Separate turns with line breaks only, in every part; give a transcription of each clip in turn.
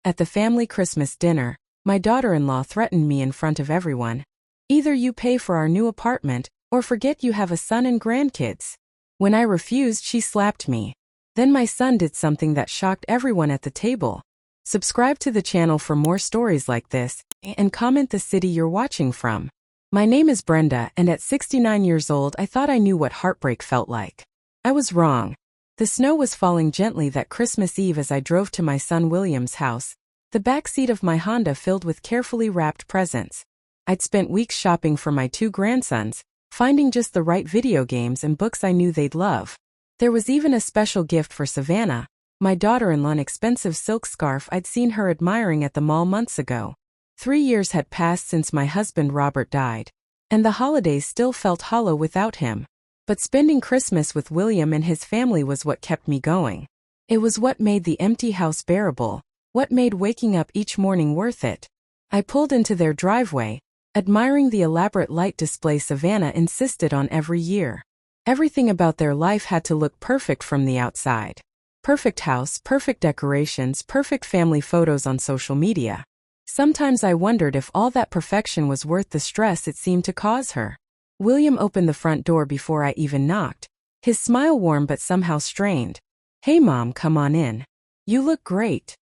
At the family Christmas dinner, my daughter-in-law threatened me in front of everyone. Either you pay for our new apartment, or forget you have a son and grandkids. When I refused, she slapped me. Then my son did something that shocked everyone at the table. Subscribe to the channel for more stories like this, and comment the city you're watching from. My name is Brenda, and at 69 years old I thought I knew what heartbreak felt like. I was wrong. The snow was falling gently that Christmas Eve as I drove to my son William's house, the back seat of my Honda filled with carefully wrapped presents. I'd spent weeks shopping for my two grandsons, finding just the right video games and books I knew they'd love. There was even a special gift for Savannah, my daughter-in-law, an expensive silk scarf I'd seen her admiring at the mall months ago. 3 years had passed since my husband Robert died, and the holidays still felt hollow without him. But spending Christmas with William and his family was what kept me going. It was what made the empty house bearable, what made waking up each morning worth it. I pulled into their driveway, admiring the elaborate light display Savannah insisted on every year. Everything about their life had to look perfect from the outside. Perfect house, perfect decorations, perfect family photos on social media. Sometimes I wondered if all that perfection was worth the stress it seemed to cause her. William opened the front door before I even knocked, his smile warm but somehow strained. "Hey Mom, come on in. You look great."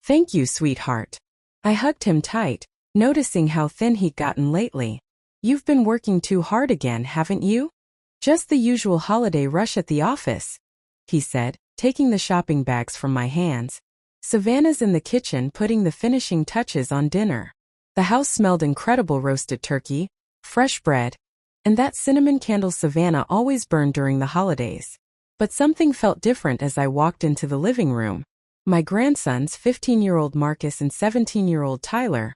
"Thank you, sweetheart." I hugged him tight, noticing how thin he'd gotten lately. "You've been working too hard again, haven't you?" "Just the usual holiday rush at the office," he said, taking the shopping bags from my hands. Savannah's in the kitchen putting the finishing touches on dinner. The house smelled incredible: roasted turkey, fresh bread, and that cinnamon candle Savannah always burned during the holidays. But something felt different as I walked into the living room. My grandsons, 15-year-old Marcus and 17-year-old Tyler,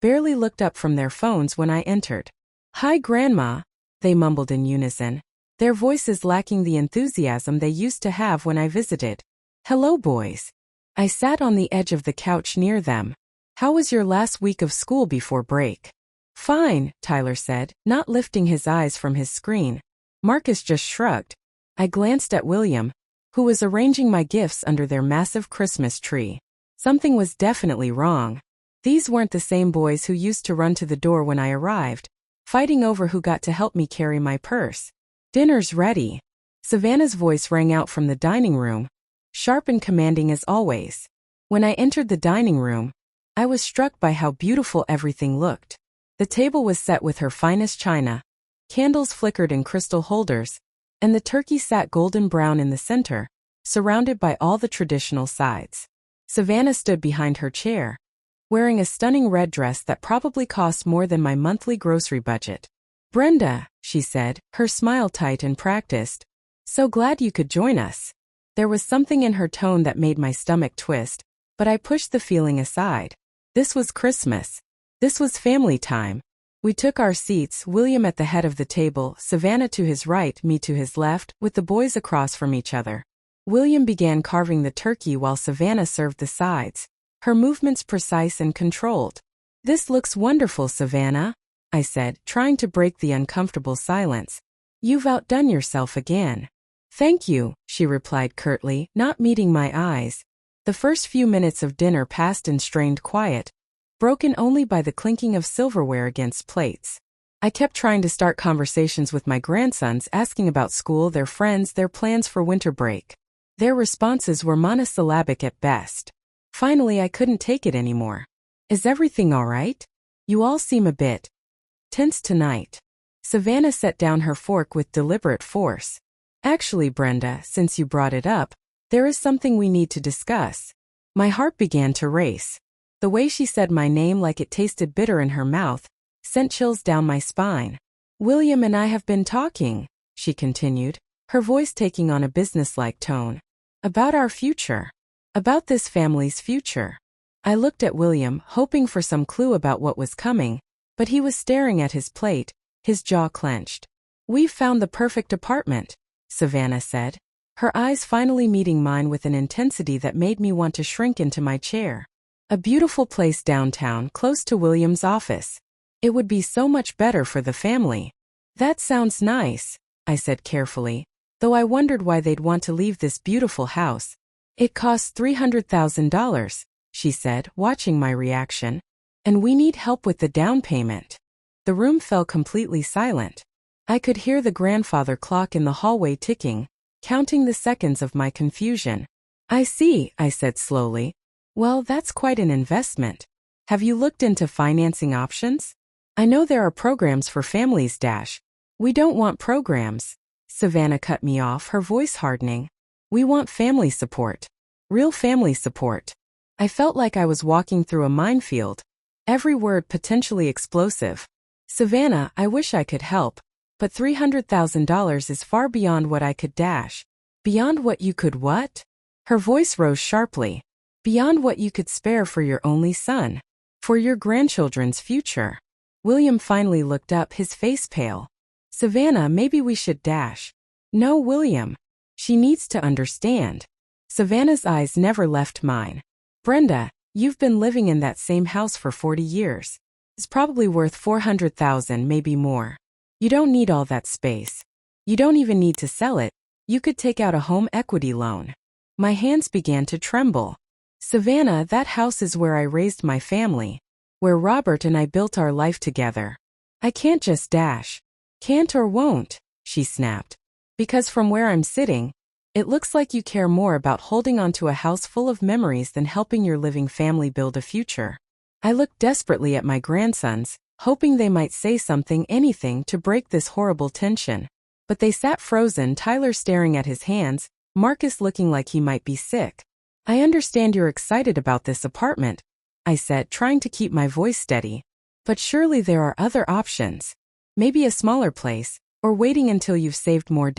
barely looked up from their phones when I entered. "Hi, Grandma," they mumbled in unison, their voices lacking the enthusiasm they used to have when I visited. "Hello, boys." I sat on the edge of the couch near them. "How was your last week of school before break?" "Fine," Tyler said, not lifting his eyes from his screen. Marcus just shrugged. I glanced at William, who was arranging my gifts under their massive Christmas tree. Something was definitely wrong. These weren't the same boys who used to run to the door when I arrived, fighting over who got to help me carry my purse. "Dinner's ready." Savannah's voice rang out from the dining room, sharp and commanding as always. When I entered the dining room, I was struck by how beautiful everything looked. The table was set with her finest china, candles flickered in crystal holders, and the turkey sat golden brown in the center, surrounded by all the traditional sides. Savannah stood behind her chair, wearing a stunning red dress that probably cost more than my monthly grocery budget. "Brenda," she said, her smile tight and practiced, "so glad you could join us." There was something in her tone that made my stomach twist, but I pushed the feeling aside. This was Christmas. This was family time. We took our seats, William at the head of the table, Savannah to his right, me to his left, with the boys across from each other. William began carving the turkey while Savannah served the sides, her movements precise and controlled. "This looks wonderful, Savannah," I said, trying to break the uncomfortable silence. "You've outdone yourself again." "Thank you," she replied curtly, not meeting my eyes. The first few minutes of dinner passed in strained quiet, broken only by the clinking of silverware against plates. I kept trying to start conversations with my grandsons, asking about school, their friends, their plans for winter break. Their responses were monosyllabic at best. Finally, I couldn't take it anymore. "Is everything all right? You all seem a bit tense tonight." Savannah set down her fork with deliberate force. "Actually, Brenda, since you brought it up, there is something we need to discuss." My heart began to race. The way she said my name like it tasted bitter in her mouth sent chills down my spine. "William and I have been talking," she continued, her voice taking on a businesslike tone, "about our future. About this family's future." I looked at William, hoping for some clue about what was coming, but he was staring at his plate, his jaw clenched. "We've found the perfect apartment," Savannah said, her eyes finally meeting mine with an intensity that made me want to shrink into my chair. "A beautiful place downtown, close to William's office. It would be so much better for the family." "That sounds nice," I said carefully, though I wondered why they'd want to leave this beautiful house. "It costs $300,000, she said, watching my reaction. And we need help with the down payment. The room fell completely silent. I could hear the grandfather clock in the hallway ticking, counting the seconds of my confusion. I see, I said slowly. Well, that's quite an investment. Have you looked into financing options? I know there are programs for families. We don't want programs. Savannah cut me off, her voice hardening. We want family support. Real family support. I felt like I was walking through a minefield. Every word potentially explosive. Savannah, I wish I could help, but $300,000 is far beyond what I could Beyond what you could what? Her voice rose sharply. Beyond what you could spare for your only son. For your grandchildren's future. William finally looked up, his face pale. Savannah, maybe we should No, William. She needs to understand. Savannah's eyes never left mine. Brenda, you've been living in that same house for 40 years. It's probably worth $400,000, maybe more. You don't need all that space. You don't even need to sell it. You could take out a home equity loan. My hands began to tremble. Savannah, that house is where I raised my family. Where Robert and I built our life together. I can't just Can't or won't, she snapped. Because from where I'm sitting, it looks like you care more about holding on to a house full of memories than helping your living family build a future. I looked desperately at my grandsons, hoping they might say something, anything to break this horrible tension. But they sat frozen, Tyler staring at his hands, Marcus looking like he might be sick. I understand you're excited about this apartment, I said, trying to keep my voice steady. But surely there are other options. Maybe a smaller place, or waiting until you've saved more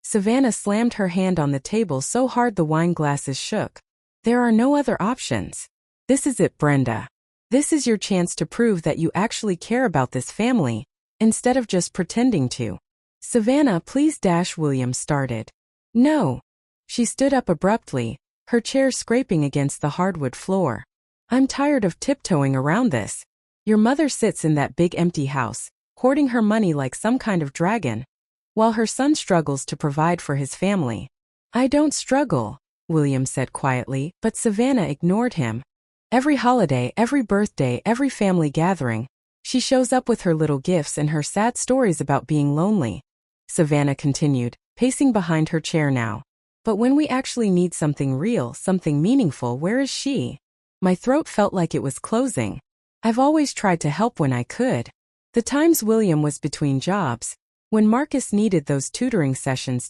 Savannah slammed her hand on the table so hard the wine glasses shook. There are no other options. This is it, Brenda. This is your chance to prove that you actually care about this family, instead of just pretending to. Savannah, please. William started. No. She stood up abruptly, her chair scraping against the hardwood floor. I'm tired of tiptoeing around this. Your mother sits in that big empty house, hoarding her money like some kind of dragon, while her son struggles to provide for his family. I don't struggle, William said quietly, but Savannah ignored him. Every holiday, every birthday, every family gathering, she shows up with her little gifts and her sad stories about being lonely. Savannah continued, pacing behind her chair now. But when we actually need something real, something meaningful, where is she? My throat felt like it was closing. I've always tried to help when I could. The times William was between jobs, when Marcus needed those tutoring sessions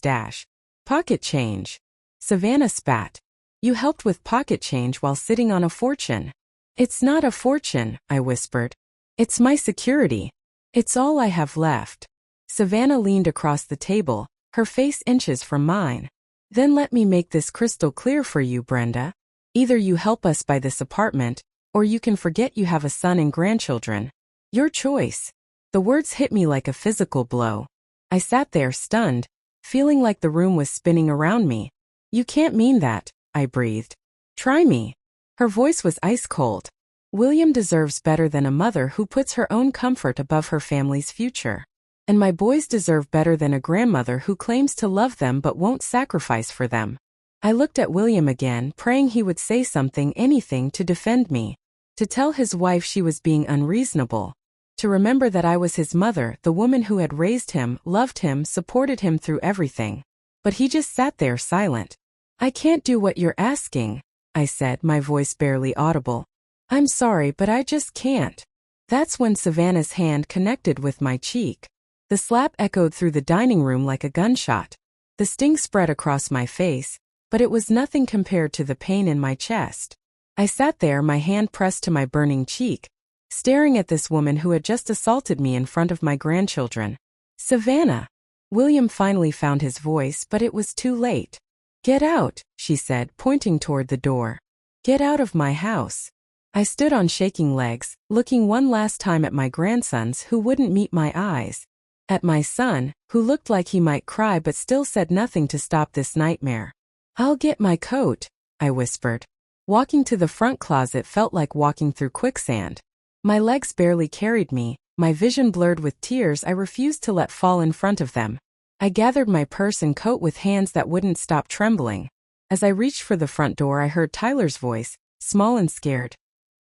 pocket change. Savannah spat. You helped with pocket change while sitting on a fortune. It's not a fortune, I whispered. It's my security. It's all I have left. Savannah leaned across the table, her face inches from mine. Then let me make this crystal clear for you, Brenda. Either you help us buy this apartment, or you can forget you have a son and grandchildren. Your choice. The words hit me like a physical blow. I sat there stunned, feeling like the room was spinning around me. You can't mean that, I breathed. Try me. Her voice was ice cold. William deserves better than a mother who puts her own comfort above her family's future. And my boys deserve better than a grandmother who claims to love them but won't sacrifice for them. I looked at William again, praying he would say something, anything to defend me. To tell his wife she was being unreasonable. To remember that I was his mother, the woman who had raised him, loved him, supported him through everything. But he just sat there silent. I can't do what you're asking, I said, my voice barely audible. I'm sorry, but I just can't. That's when Savannah's hand connected with my cheek. The slap echoed through the dining room like a gunshot. The sting spread across my face, but it was nothing compared to the pain in my chest. I sat there, my hand pressed to my burning cheek, staring at this woman who had just assaulted me in front of my grandchildren. Savannah. William finally found his voice, but it was too late. Get out, she said, pointing toward the door. Get out of my house. I stood on shaking legs, looking one last time at my grandsons who wouldn't meet my eyes. At my son, who looked like he might cry but still said nothing to stop this nightmare. I'll get my coat, I whispered. Walking to the front closet felt like walking through quicksand. My legs barely carried me, my vision blurred with tears I refused to let fall in front of them. I gathered my purse and coat with hands that wouldn't stop trembling. As I reached for the front door, I heard Tyler's voice, small and scared.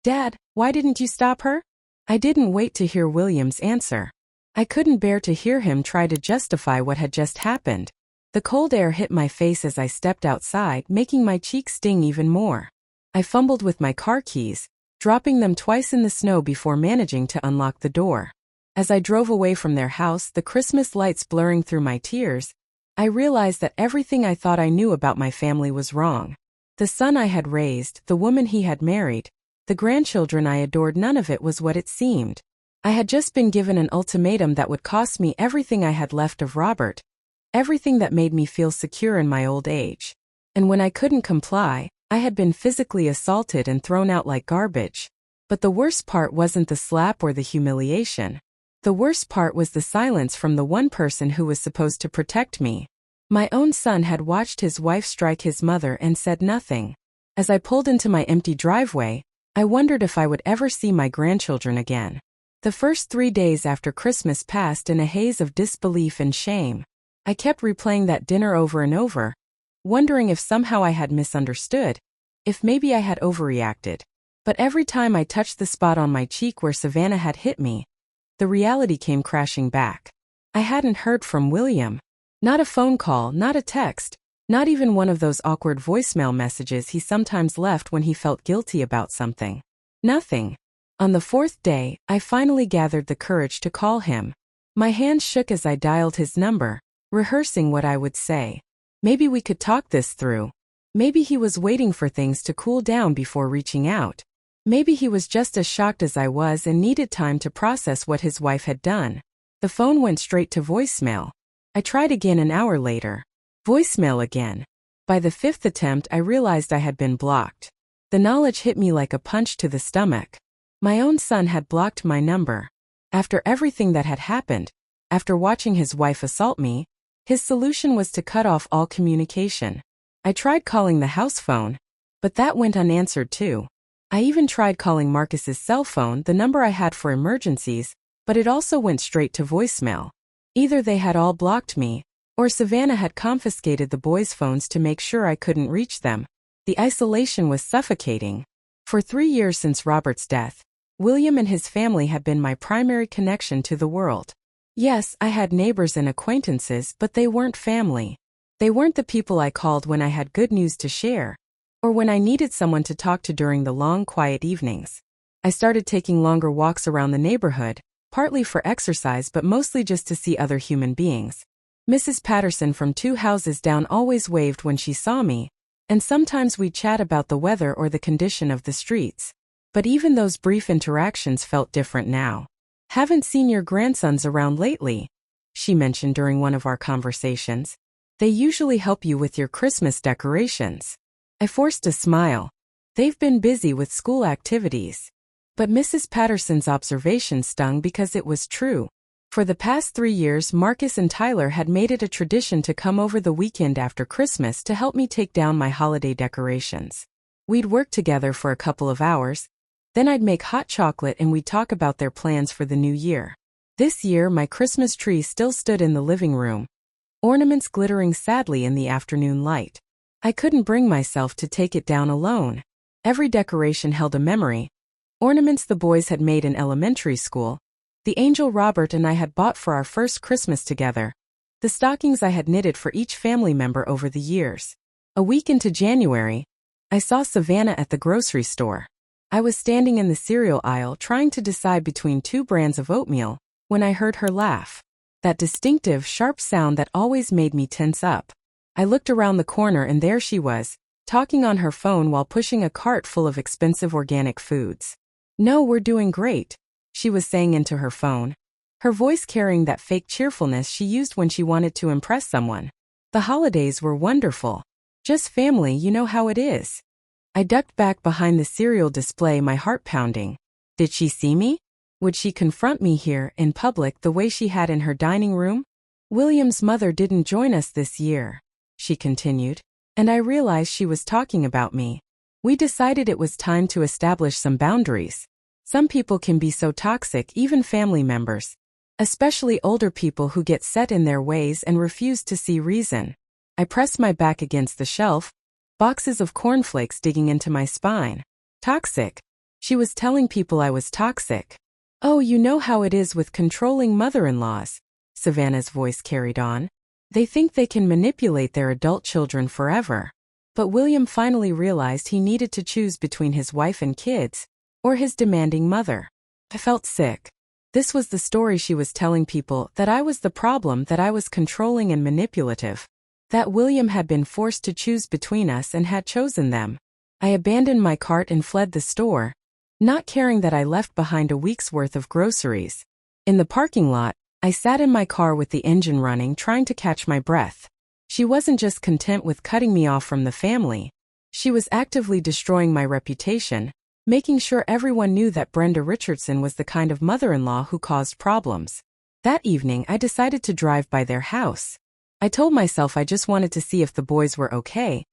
"Dad, why didn't you stop her?" I didn't wait to hear William's answer. I couldn't bear to hear him try to justify what had just happened. The cold air hit my face as I stepped outside, making my cheeks sting even more. I fumbled with my car keys, dropping them twice in the snow before managing to unlock the door. As I drove away from their house, the Christmas lights blurring through my tears, I realized that everything I thought I knew about my family was wrong. The son I had raised, the woman he had married, the grandchildren I adored, none of it was what it seemed. I had just been given an ultimatum that would cost me everything I had left of Robert, everything that made me feel secure in my old age. And when I couldn't comply, I had been physically assaulted and thrown out like garbage. But the worst part wasn't the slap or the humiliation. The worst part was the silence from the one person who was supposed to protect me. My own son had watched his wife strike his mother and said nothing. As I pulled into my empty driveway, I wondered if I would ever see my grandchildren again. The first 3 days after Christmas passed in a haze of disbelief and shame. I kept replaying that dinner over and over, wondering if somehow I had misunderstood, if maybe I had overreacted. But every time I touched the spot on my cheek where Savannah had hit me, the reality came crashing back. I hadn't heard from William. Not a phone call, not a text, not even one of those awkward voicemail messages he sometimes left when he felt guilty about something. Nothing. On the 4th day, I finally gathered the courage to call him. My hands shook as I dialed his number, rehearsing what I would say. Maybe we could talk this through. Maybe he was waiting for things to cool down before reaching out. Maybe he was just as shocked as I was and needed time to process what his wife had done. The phone went straight to voicemail. I tried again an hour later. Voicemail again. By the 5th attempt, I realized I had been blocked. The knowledge hit me like a punch to the stomach. My own son had blocked my number. After everything that had happened, after watching his wife assault me, his solution was to cut off all communication. I tried calling the house phone, but that went unanswered too. I even tried calling Marcus's cell phone, the number I had for emergencies, but it also went straight to voicemail. Either they had all blocked me, or Savannah had confiscated the boys' phones to make sure I couldn't reach them. The isolation was suffocating. For 3 years since Robert's death, William and his family had been my primary connection to the world. Yes, I had neighbors and acquaintances, but they weren't family. They weren't the people I called when I had good news to share, or when I needed someone to talk to during the long, quiet evenings. I started taking longer walks around the neighborhood, partly for exercise but mostly just to see other human beings. Mrs. Patterson from 2 houses down always waved when she saw me, and sometimes we'd chat about the weather or the condition of the streets. But even those brief interactions felt different now. "Haven't seen your grandsons around lately," she mentioned during one of our conversations. "They usually help you with your Christmas decorations." I forced a smile. "They've been busy with school activities." But Mrs. Patterson's observation stung because it was true. For the past 3 years, Marcus and Tyler had made it a tradition to come over the weekend after Christmas to help me take down my holiday decorations. We'd work together for a couple of hours, then I'd make hot chocolate and we'd talk about their plans for the new year. This year, my Christmas tree still stood in the living room, ornaments glittering sadly in the afternoon light. I couldn't bring myself to take it down alone. Every decoration held a memory. Ornaments the boys had made in elementary school, the angel Robert and I had bought for our first Christmas together, the stockings I had knitted for each family member over the years. A week into January, I saw Savannah at the grocery store. I was standing in the cereal aisle trying to decide between 2 brands of oatmeal when I heard her laugh. That distinctive, sharp sound that always made me tense up. I looked around the corner and there she was, talking on her phone while pushing a cart full of expensive organic foods. "No, we're doing great," she was saying into her phone, her voice carrying that fake cheerfulness she used when she wanted to impress someone. "The holidays were wonderful. Just family, you know how it is." I ducked back behind the cereal display, my heart pounding. Did she see me? Would she confront me here, in public, the way she had in her dining room? "William's mother didn't join us this year," she continued, and I realized she was talking about me. "We decided it was time to establish some boundaries. Some people can be so toxic, even family members. Especially older people who get set in their ways and refuse to see reason." I pressed my back against the shelf, boxes of cornflakes digging into my spine. Toxic. She was telling people I was toxic. Oh, you know how it is with controlling mother-in-laws, Savannah's voice carried on. They think they can manipulate their adult children forever. But William finally realized he needed to choose between his wife and kids, or his demanding mother. I felt sick. This was the story she was telling people, that I was the problem, that I was controlling and manipulative. That William had been forced to choose between us and had chosen them. I abandoned my cart and fled the store, not caring that I left behind a week's worth of groceries. In the parking lot, I sat in my car with the engine running, trying to catch my breath. She wasn't just content with cutting me off from the family. She was actively destroying my reputation, making sure everyone knew that Brenda Richardson was the kind of mother-in-law who caused problems. That evening, I decided to drive by their house. I told myself I just wanted to see if the boys were okay,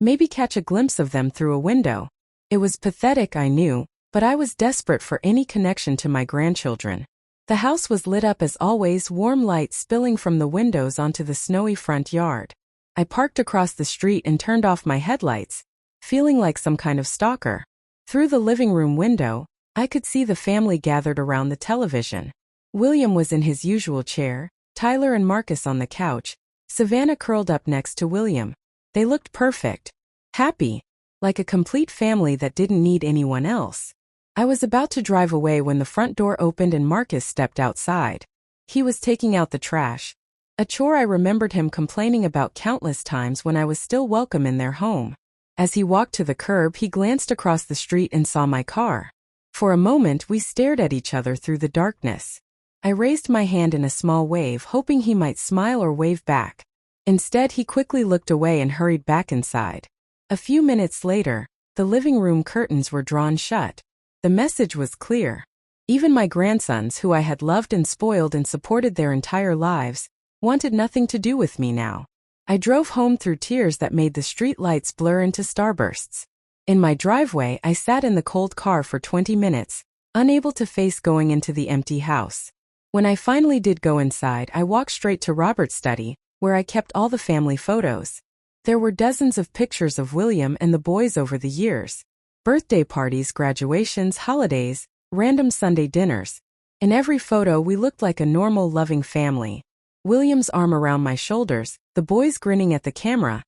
maybe catch a glimpse of them through a window. It was pathetic, I knew, but I was desperate for any connection to my grandchildren. The house was lit up as always, warm light spilling from the windows onto the snowy front yard. I parked across the street and turned off my headlights, feeling like some kind of stalker. Through the living room window, I could see the family gathered around the television. William was in his usual chair, Tyler and Marcus on the couch, Savannah curled up next to William. They looked perfect, happy, like a complete family that didn't need anyone else. I was about to drive away when the front door opened and Marcus stepped outside. He was taking out the trash, a chore I remembered him complaining about countless times when I was still welcome in their home. As he walked to the curb, he glanced across the street and saw my car. For a moment, we stared at each other through the darkness. I raised my hand in a small wave, hoping he might smile or wave back. Instead, he quickly looked away and hurried back inside. A few minutes later, the living room curtains were drawn shut. The message was clear. Even my grandsons, who I had loved and spoiled and supported their entire lives, wanted nothing to do with me now. I drove home through tears that made the street lights blur into starbursts. In my driveway, I sat in the cold car for 20 minutes, unable to face going into the empty house. When I finally did go inside, I walked straight to Robert's study, where I kept all the family photos. There were dozens of pictures of William and the boys over the years. Birthday parties, graduations, holidays, random Sunday dinners. In every photo, we looked like a normal, loving family. William's arm around my shoulders, the boys grinning at the camera.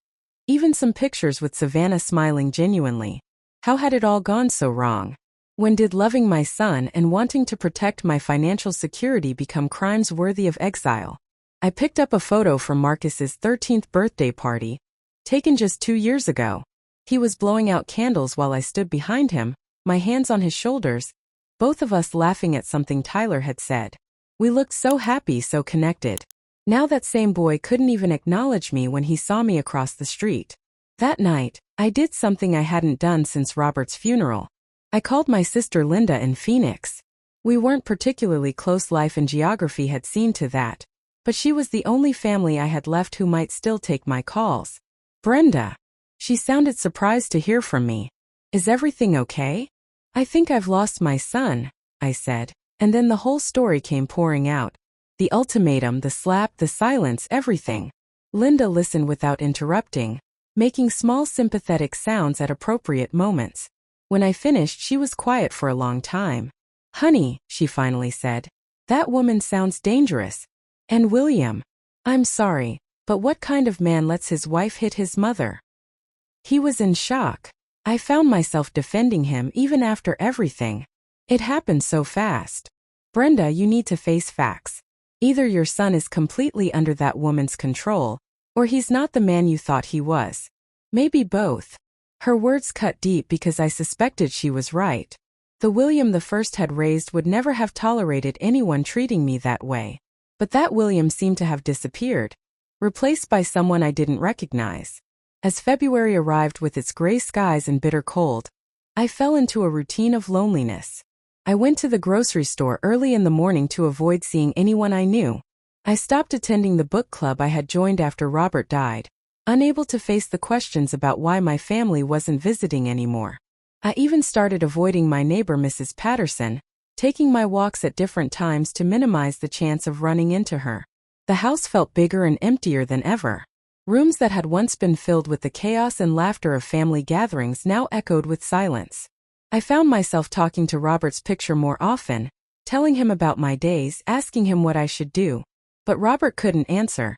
Even some pictures with Savannah smiling genuinely. How had it all gone so wrong? When did loving my son and wanting to protect my financial security become crimes worthy of exile? I picked up a photo from Marcus's 13th birthday party, taken just 2 years ago. He was blowing out candles while I stood behind him, my hands on his shoulders, both of us laughing at something Tyler had said. We looked so happy, so connected. Now that same boy couldn't even acknowledge me when he saw me across the street. That night, I did something I hadn't done since Robert's funeral. I called my sister Linda in Phoenix. We weren't particularly close, life and geography had seen to that, but she was the only family I had left who might still take my calls. Brenda. She sounded surprised to hear from me. Is everything okay? I think I've lost my son, I said, and then the whole story came pouring out. The ultimatum, the slap, the silence, everything. Linda listened without interrupting, making small sympathetic sounds at appropriate moments. When I finished, she was quiet for a long time. Honey, she finally said, that woman sounds dangerous. And William. I'm sorry, but what kind of man lets his wife hit his mother? He was in shock. I found myself defending him even after everything. It happened so fast. Brenda, you need to face facts. Either your son is completely under that woman's control, or he's not the man you thought he was. Maybe both. Her words cut deep because I suspected she was right. The William the first had raised would never have tolerated anyone treating me that way. But that William seemed to have disappeared, replaced by someone I didn't recognize. As February arrived with its gray skies and bitter cold, I fell into a routine of loneliness. I went to the grocery store early in the morning to avoid seeing anyone I knew. I stopped attending the book club I had joined after Robert died, unable to face the questions about why my family wasn't visiting anymore. I even started avoiding my neighbor Mrs. Patterson, taking my walks at different times to minimize the chance of running into her. The house felt bigger and emptier than ever. Rooms that had once been filled with the chaos and laughter of family gatherings now echoed with silence. I found myself talking to Robert's picture more often, telling him about my days, asking him what I should do. But Robert couldn't answer.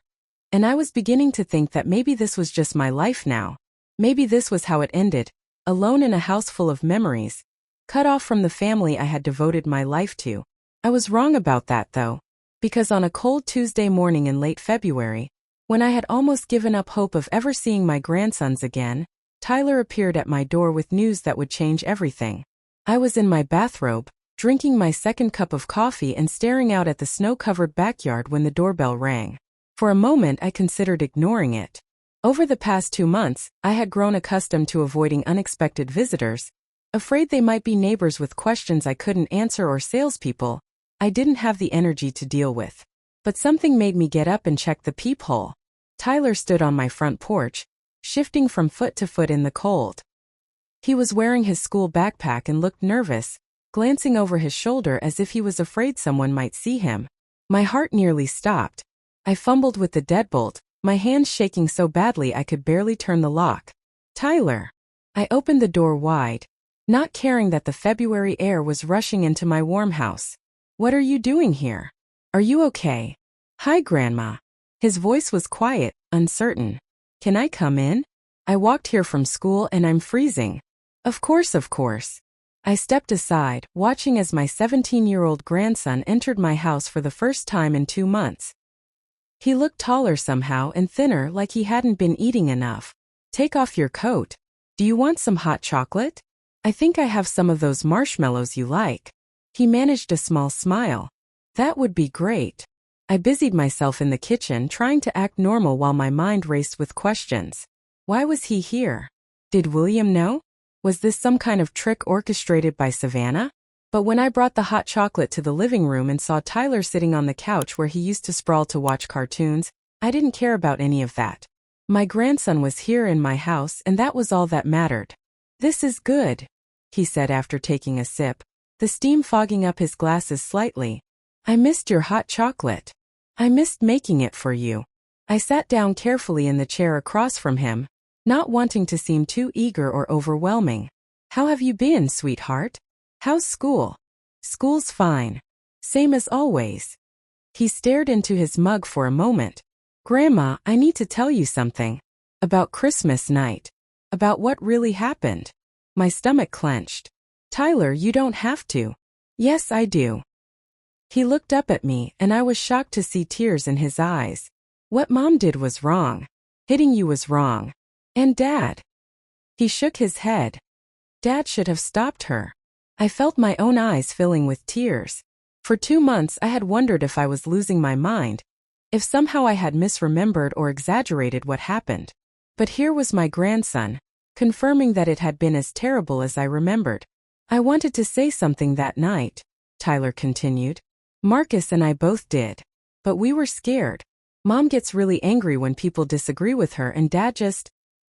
And I was beginning to think that maybe this was just my life now. Maybe this was how it ended, alone in a house full of memories, cut off from the family I had devoted my life to. I was wrong about that though, because on a cold Tuesday morning in late February, when I had almost given up hope of ever seeing my grandsons again, Tyler appeared at my door with news that would change everything. I was in my bathrobe, drinking my second cup of coffee and staring out at the snow-covered backyard when the doorbell rang. For a moment I considered ignoring it. Over the past 2 months, I had grown accustomed to avoiding unexpected visitors, afraid they might be neighbors with questions I couldn't answer or salespeople I didn't have the energy to deal with. But something made me get up and check the peephole. Tyler stood on my front porch, shifting from foot to foot in the cold. He was wearing his school backpack and looked nervous, glancing over his shoulder as if he was afraid someone might see him. My heart nearly stopped. I fumbled with the deadbolt, my hands shaking so badly I could barely turn the lock. Tyler. I opened the door wide, not caring that the February air was rushing into my warm house. What are you doing here? Are you okay? Hi, Grandma. His voice was quiet, uncertain. Can I come in? I walked here from school and I'm freezing. Of course, of course. I stepped aside, watching as my 17-year-old grandson entered my house for the first time in 2 months. He looked taller somehow and thinner, like he hadn't been eating enough. Take off your coat. Do you want some hot chocolate? I think I have some of those marshmallows you like. He managed a small smile. That would be great. I busied myself in the kitchen trying to act normal while my mind raced with questions. Why was he here? Did William know? Was this some kind of trick orchestrated by Savannah? But when I brought the hot chocolate to the living room and saw Tyler sitting on the couch where he used to sprawl to watch cartoons, I didn't care about any of that. My grandson was here in my house and that was all that mattered. This is good, he said after taking a sip, the steam fogging up his glasses slightly. I missed your hot chocolate. I missed making it for you. I sat down carefully in the chair across from him, not wanting to seem too eager or overwhelming. How have you been, sweetheart? How's school? School's fine. Same as always. He stared into his mug for a moment. Grandma, I need to tell you something. About Christmas night. About what really happened. My stomach clenched. Tyler, you don't have to. Yes, I do. He looked up at me and I was shocked to see tears in his eyes. What Mom did was wrong. Hitting you was wrong. And Dad. He shook his head. Dad should have stopped her. I felt my own eyes filling with tears. For 2 months I had wondered if I was losing my mind, if somehow I had misremembered or exaggerated what happened. But here was my grandson, confirming that it had been as terrible as I remembered. I wanted to say something that night, Tyler continued. Marcus and I both did. But we were scared. Mom gets really angry when people disagree with her and Dad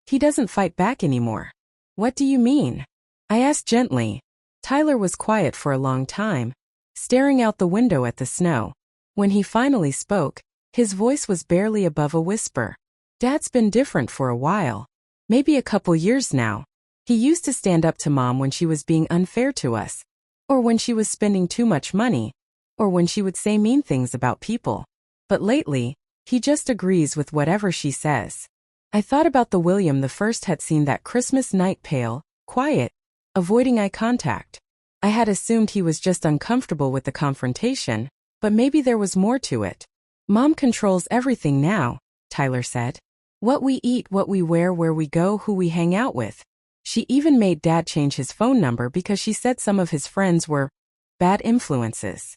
he doesn't fight back anymore. What do you mean? I asked gently. Tyler was quiet for a long time, staring out the window at the snow. When he finally spoke, his voice was barely above a whisper. Dad's been different for a while. Maybe a couple years now. He used to stand up to Mom when she was being unfair to us, or when she was spending too much money, or when she would say mean things about people. But lately, he just agrees with whatever she says. I thought about the William the First had seen that Christmas night, pale, quiet, avoiding eye contact. I had assumed he was just uncomfortable with the confrontation, but maybe there was more to it. Mom controls everything now, Tyler said. What we eat, what we wear, where we go, who we hang out with. She even made Dad change his phone number because she said some of his friends were bad influences.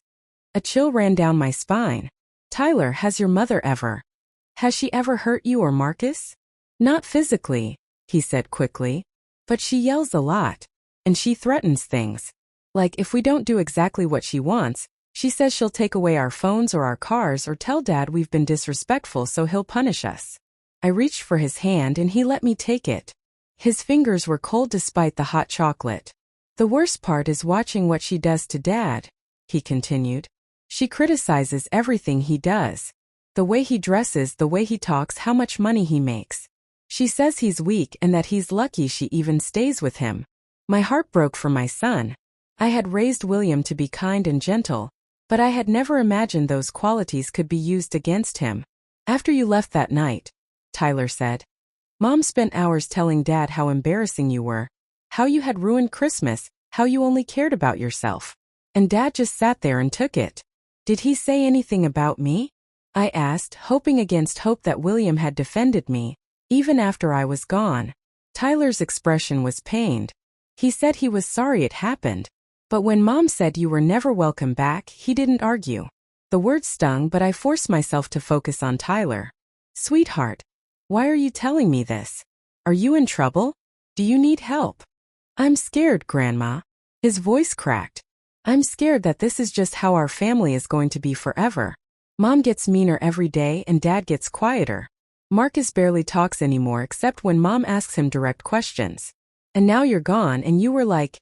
A chill ran down my spine. Tyler, has your mother ever? Has she ever hurt you or Marcus? Not physically, he said quickly. But she yells a lot. And she threatens things. Like if we don't do exactly what she wants, she says she'll take away our phones or our cars or tell Dad we've been disrespectful so he'll punish us. I reached for his hand and he let me take it. His fingers were cold despite the hot chocolate. The worst part is watching what she does to Dad, he continued. She criticizes everything he does. The way he dresses, the way he talks, how much money he makes. She says he's weak and that he's lucky she even stays with him. My heart broke for my son. I had raised William to be kind and gentle, but I had never imagined those qualities could be used against him. After you left that night, Tyler said, Mom spent hours telling Dad how embarrassing you were, how you had ruined Christmas, how you only cared about yourself. And Dad just sat there and took it. Did he say anything about me? I asked, hoping against hope that William had defended me, even after I was gone. Tyler's expression was pained. He said he was sorry it happened. But when Mom said you were never welcome back, he didn't argue. The words stung, but I forced myself to focus on Tyler. Sweetheart, why are you telling me this? Are you in trouble? Do you need help? I'm scared, Grandma. His voice cracked. I'm scared that this is just how our family is going to be forever. Mom gets meaner every day and Dad gets quieter. Marcus barely talks anymore except when Mom asks him direct questions. And now you're gone and you were like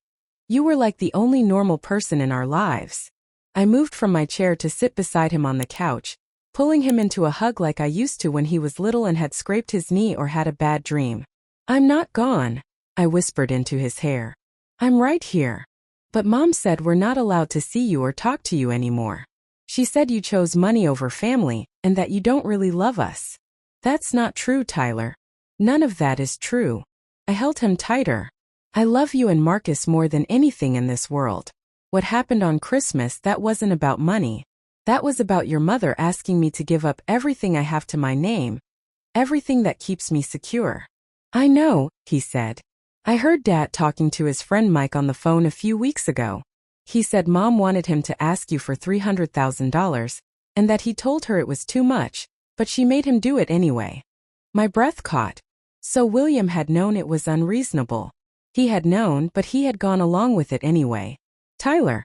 the only normal person in our lives. I moved from my chair to sit beside him on the couch, pulling him into a hug like I used to when he was little and had scraped his knee or had a bad dream. I'm not gone, I whispered into his hair. I'm right here. But Mom said we're not allowed to see you or talk to you anymore. She said you chose money over family and that you don't really love us. That's not true, Tyler. None of that is true. I held him tighter. I love you and Marcus more than anything in this world. What happened on Christmas, that wasn't about money. That was about your mother asking me to give up everything I have to my name, everything that keeps me secure. I know, he said. I heard Dad talking to his friend Mike on the phone a few weeks ago. He said Mom wanted him to ask you for $300,000, and that he told her it was too much, but she made him do it anyway. My breath caught. So William had known it was unreasonable. He had known, but he had gone along with it anyway. Tyler,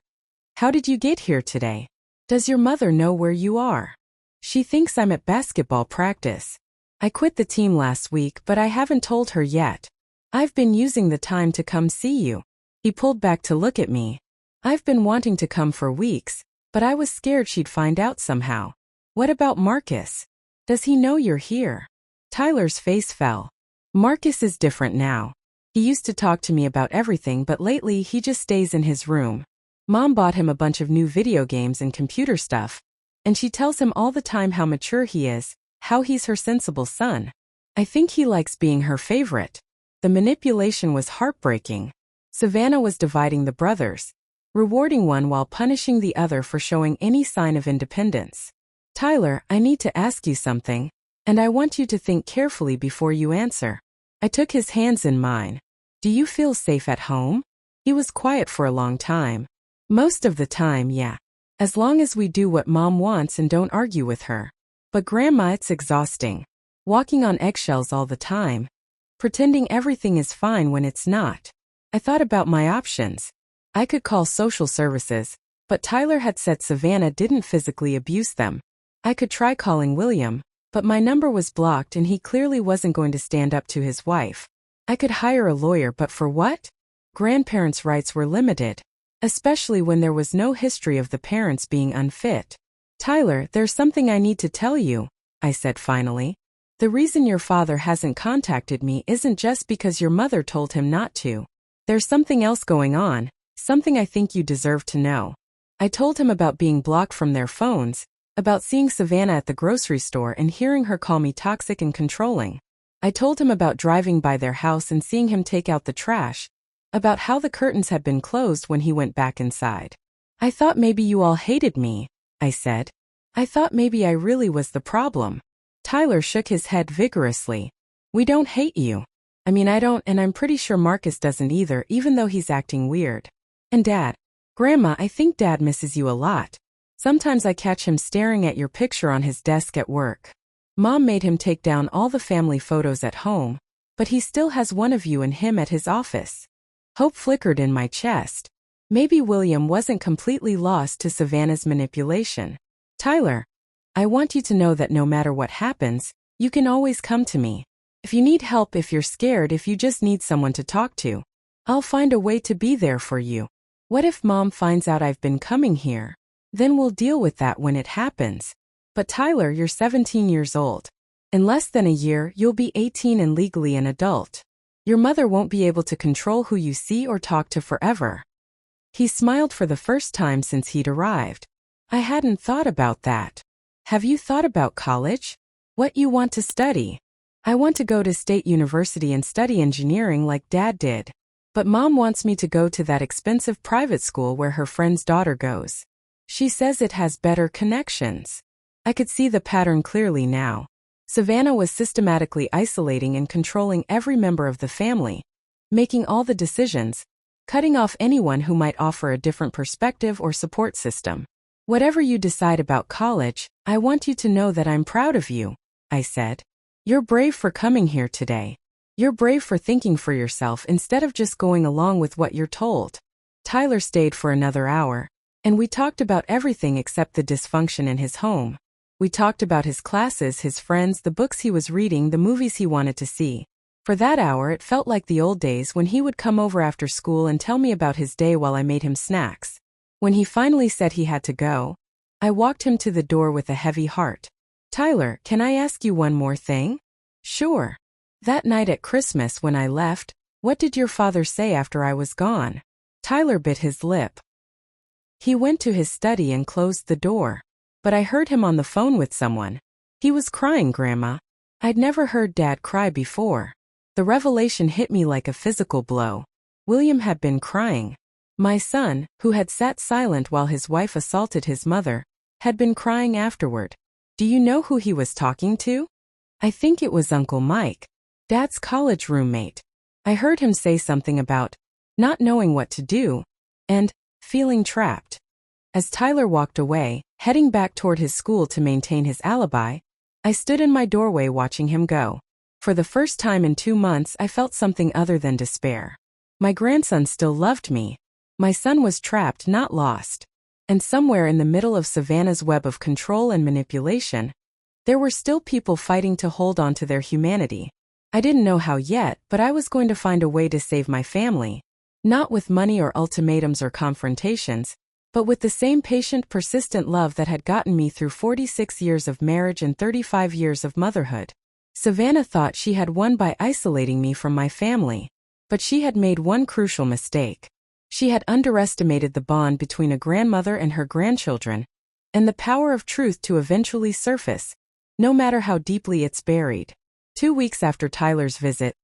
how did you get here today? Does your mother know where you are? She thinks I'm at basketball practice. I quit the team last week, but I haven't told her yet. I've been using the time to come see you. He pulled back to look at me. I've been wanting to come for weeks, but I was scared she'd find out somehow. What about Marcus? Does he know you're here? Tyler's face fell. Marcus is different now. He used to talk to me about everything, but lately he just stays in his room. Mom bought him a bunch of new video games and computer stuff, and she tells him all the time how mature he is, how he's her sensible son. I think he likes being her favorite. The manipulation was heartbreaking. Savannah was dividing the brothers, rewarding one while punishing the other for showing any sign of independence. Tyler, I need to ask you something, and I want you to think carefully before you answer. I took his hands in mine. Do you feel safe at home? He was quiet for a long time. Most of the time, yeah. As long as we do what Mom wants and don't argue with her. But Grandma, it's exhausting. Walking on eggshells all the time. Pretending everything is fine when it's not. I thought about my options. I could call social services, but Tyler had said Savannah didn't physically abuse them. I could try calling William, but my number was blocked and he clearly wasn't going to stand up to his wife. I could hire a lawyer, but for what? Grandparents' rights were limited, especially when there was no history of the parents being unfit. Tyler, there's something I need to tell you, I said finally. The reason your father hasn't contacted me isn't just because your mother told him not to. There's something else going on, something I think you deserve to know. I told him about being blocked from their phones, about seeing Savannah at the grocery store and hearing her call me toxic and controlling. I told him about driving by their house and seeing him take out the trash, about how the curtains had been closed when he went back inside. I thought maybe you all hated me, I said. I thought maybe I really was the problem. Tyler shook his head vigorously. We don't hate you. I don't, and I'm pretty sure Marcus doesn't either, even though he's acting weird. And Dad. Grandma, I think Dad misses you a lot. Sometimes I catch him staring at your picture on his desk at work. Mom made him take down all the family photos at home, but he still has one of you and him at his office. Hope flickered in my chest. Maybe William wasn't completely lost to Savannah's manipulation. Tyler, I want you to know that no matter what happens, you can always come to me. If you need help, if you're scared, if you just need someone to talk to, I'll find a way to be there for you. What if Mom finds out I've been coming here? Then we'll deal with that when it happens. But Tyler, you're 17 years old. In less than a year, you'll be 18 and legally an adult. Your mother won't be able to control who you see or talk to forever. He smiled for the first time since he'd arrived. I hadn't thought about that. Have you thought about college? What you want to study? I want to go to State University and study engineering like Dad did. But Mom wants me to go to that expensive private school where her friend's daughter goes. She says it has better connections. I could see the pattern clearly now. Savannah was systematically isolating and controlling every member of the family, making all the decisions, cutting off anyone who might offer a different perspective or support system. Whatever you decide about college, I want you to know that I'm proud of you, I said. You're brave for coming here today. You're brave for thinking for yourself instead of just going along with what you're told. Tyler stayed for another hour, and we talked about everything except the dysfunction in his home. We talked about his classes, his friends, the books he was reading, the movies he wanted to see. For that hour, it felt like the old days when he would come over after school and tell me about his day while I made him snacks. When he finally said he had to go, I walked him to the door with a heavy heart. Tyler, can I ask you one more thing? Sure. That night at Christmas when I left, what did your father say after I was gone? Tyler bit his lip. He went to his study and closed the door. But I heard him on the phone with someone. He was crying, Grandma. I'd never heard Dad cry before. The revelation hit me like a physical blow. William had been crying. My son, who had sat silent while his wife assaulted his mother, had been crying afterward. Do you know who he was talking to? I think it was Uncle Mike, Dad's college roommate. I heard him say something about not knowing what to do and feeling trapped. As Tyler walked away, heading back toward his school to maintain his alibi, I stood in my doorway watching him go. For the first time in 2 months, I felt something other than despair. My grandson still loved me. My son was trapped, not lost. And somewhere in the middle of Savannah's web of control and manipulation, there were still people fighting to hold on to their humanity. I didn't know how yet, but I was going to find a way to save my family. Not with money or ultimatums or confrontations, but with the same patient, persistent love that had gotten me through 46 years of marriage and 35 years of motherhood. Savannah thought she had won by isolating me from my family, but she had made one crucial mistake. She had underestimated the bond between a grandmother and her grandchildren, and the power of truth to eventually surface, no matter how deeply it's buried. 2 weeks after Tyler's visit,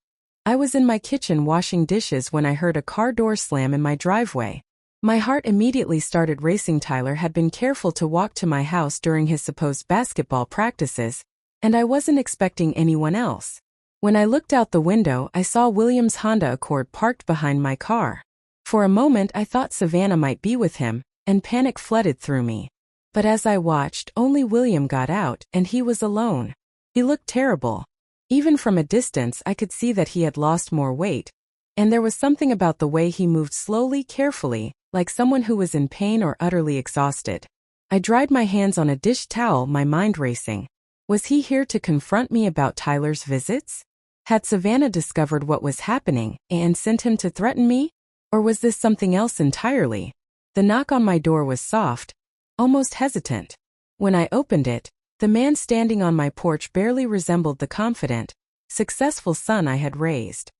I was in my kitchen washing dishes when I heard a car door slam in my driveway. My heart immediately started racing. Tyler had been careful to walk to my house during his supposed basketball practices, and I wasn't expecting anyone else. When I looked out the window, I saw William's Honda Accord parked behind my car. For a moment I thought Savannah might be with him, and panic flooded through me. But as I watched, only William got out, and he was alone. He looked terrible. Even from a distance I could see that he had lost more weight, and there was something about the way he moved slowly, carefully, like someone who was in pain or utterly exhausted. I dried my hands on a dish towel, my mind racing. Was he here to confront me about Tyler's visits? Had Savannah discovered what was happening and sent him to threaten me? Or was this something else entirely? The knock on my door was soft, almost hesitant. When I opened it, the man standing on my porch barely resembled the confident, successful son I had raised.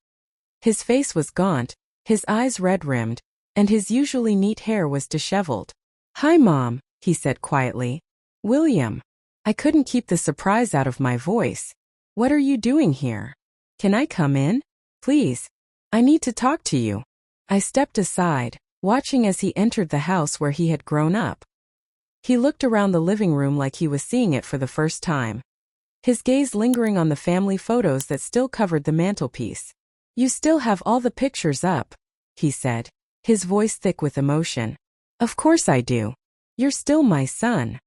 His face was gaunt, his eyes red-rimmed, and his usually neat hair was disheveled. "Hi, Mom," he said quietly. "William." I couldn't keep the surprise out of my voice. "What are you doing here? Can I come in? Please. I need to talk to you." I stepped aside, watching as he entered the house where he had grown up. He looked around the living room like he was seeing it for the first time, his gaze lingering on the family photos that still covered the mantelpiece. "You still have all the pictures up," he said, his voice thick with emotion. "Of course I do. You're still my son."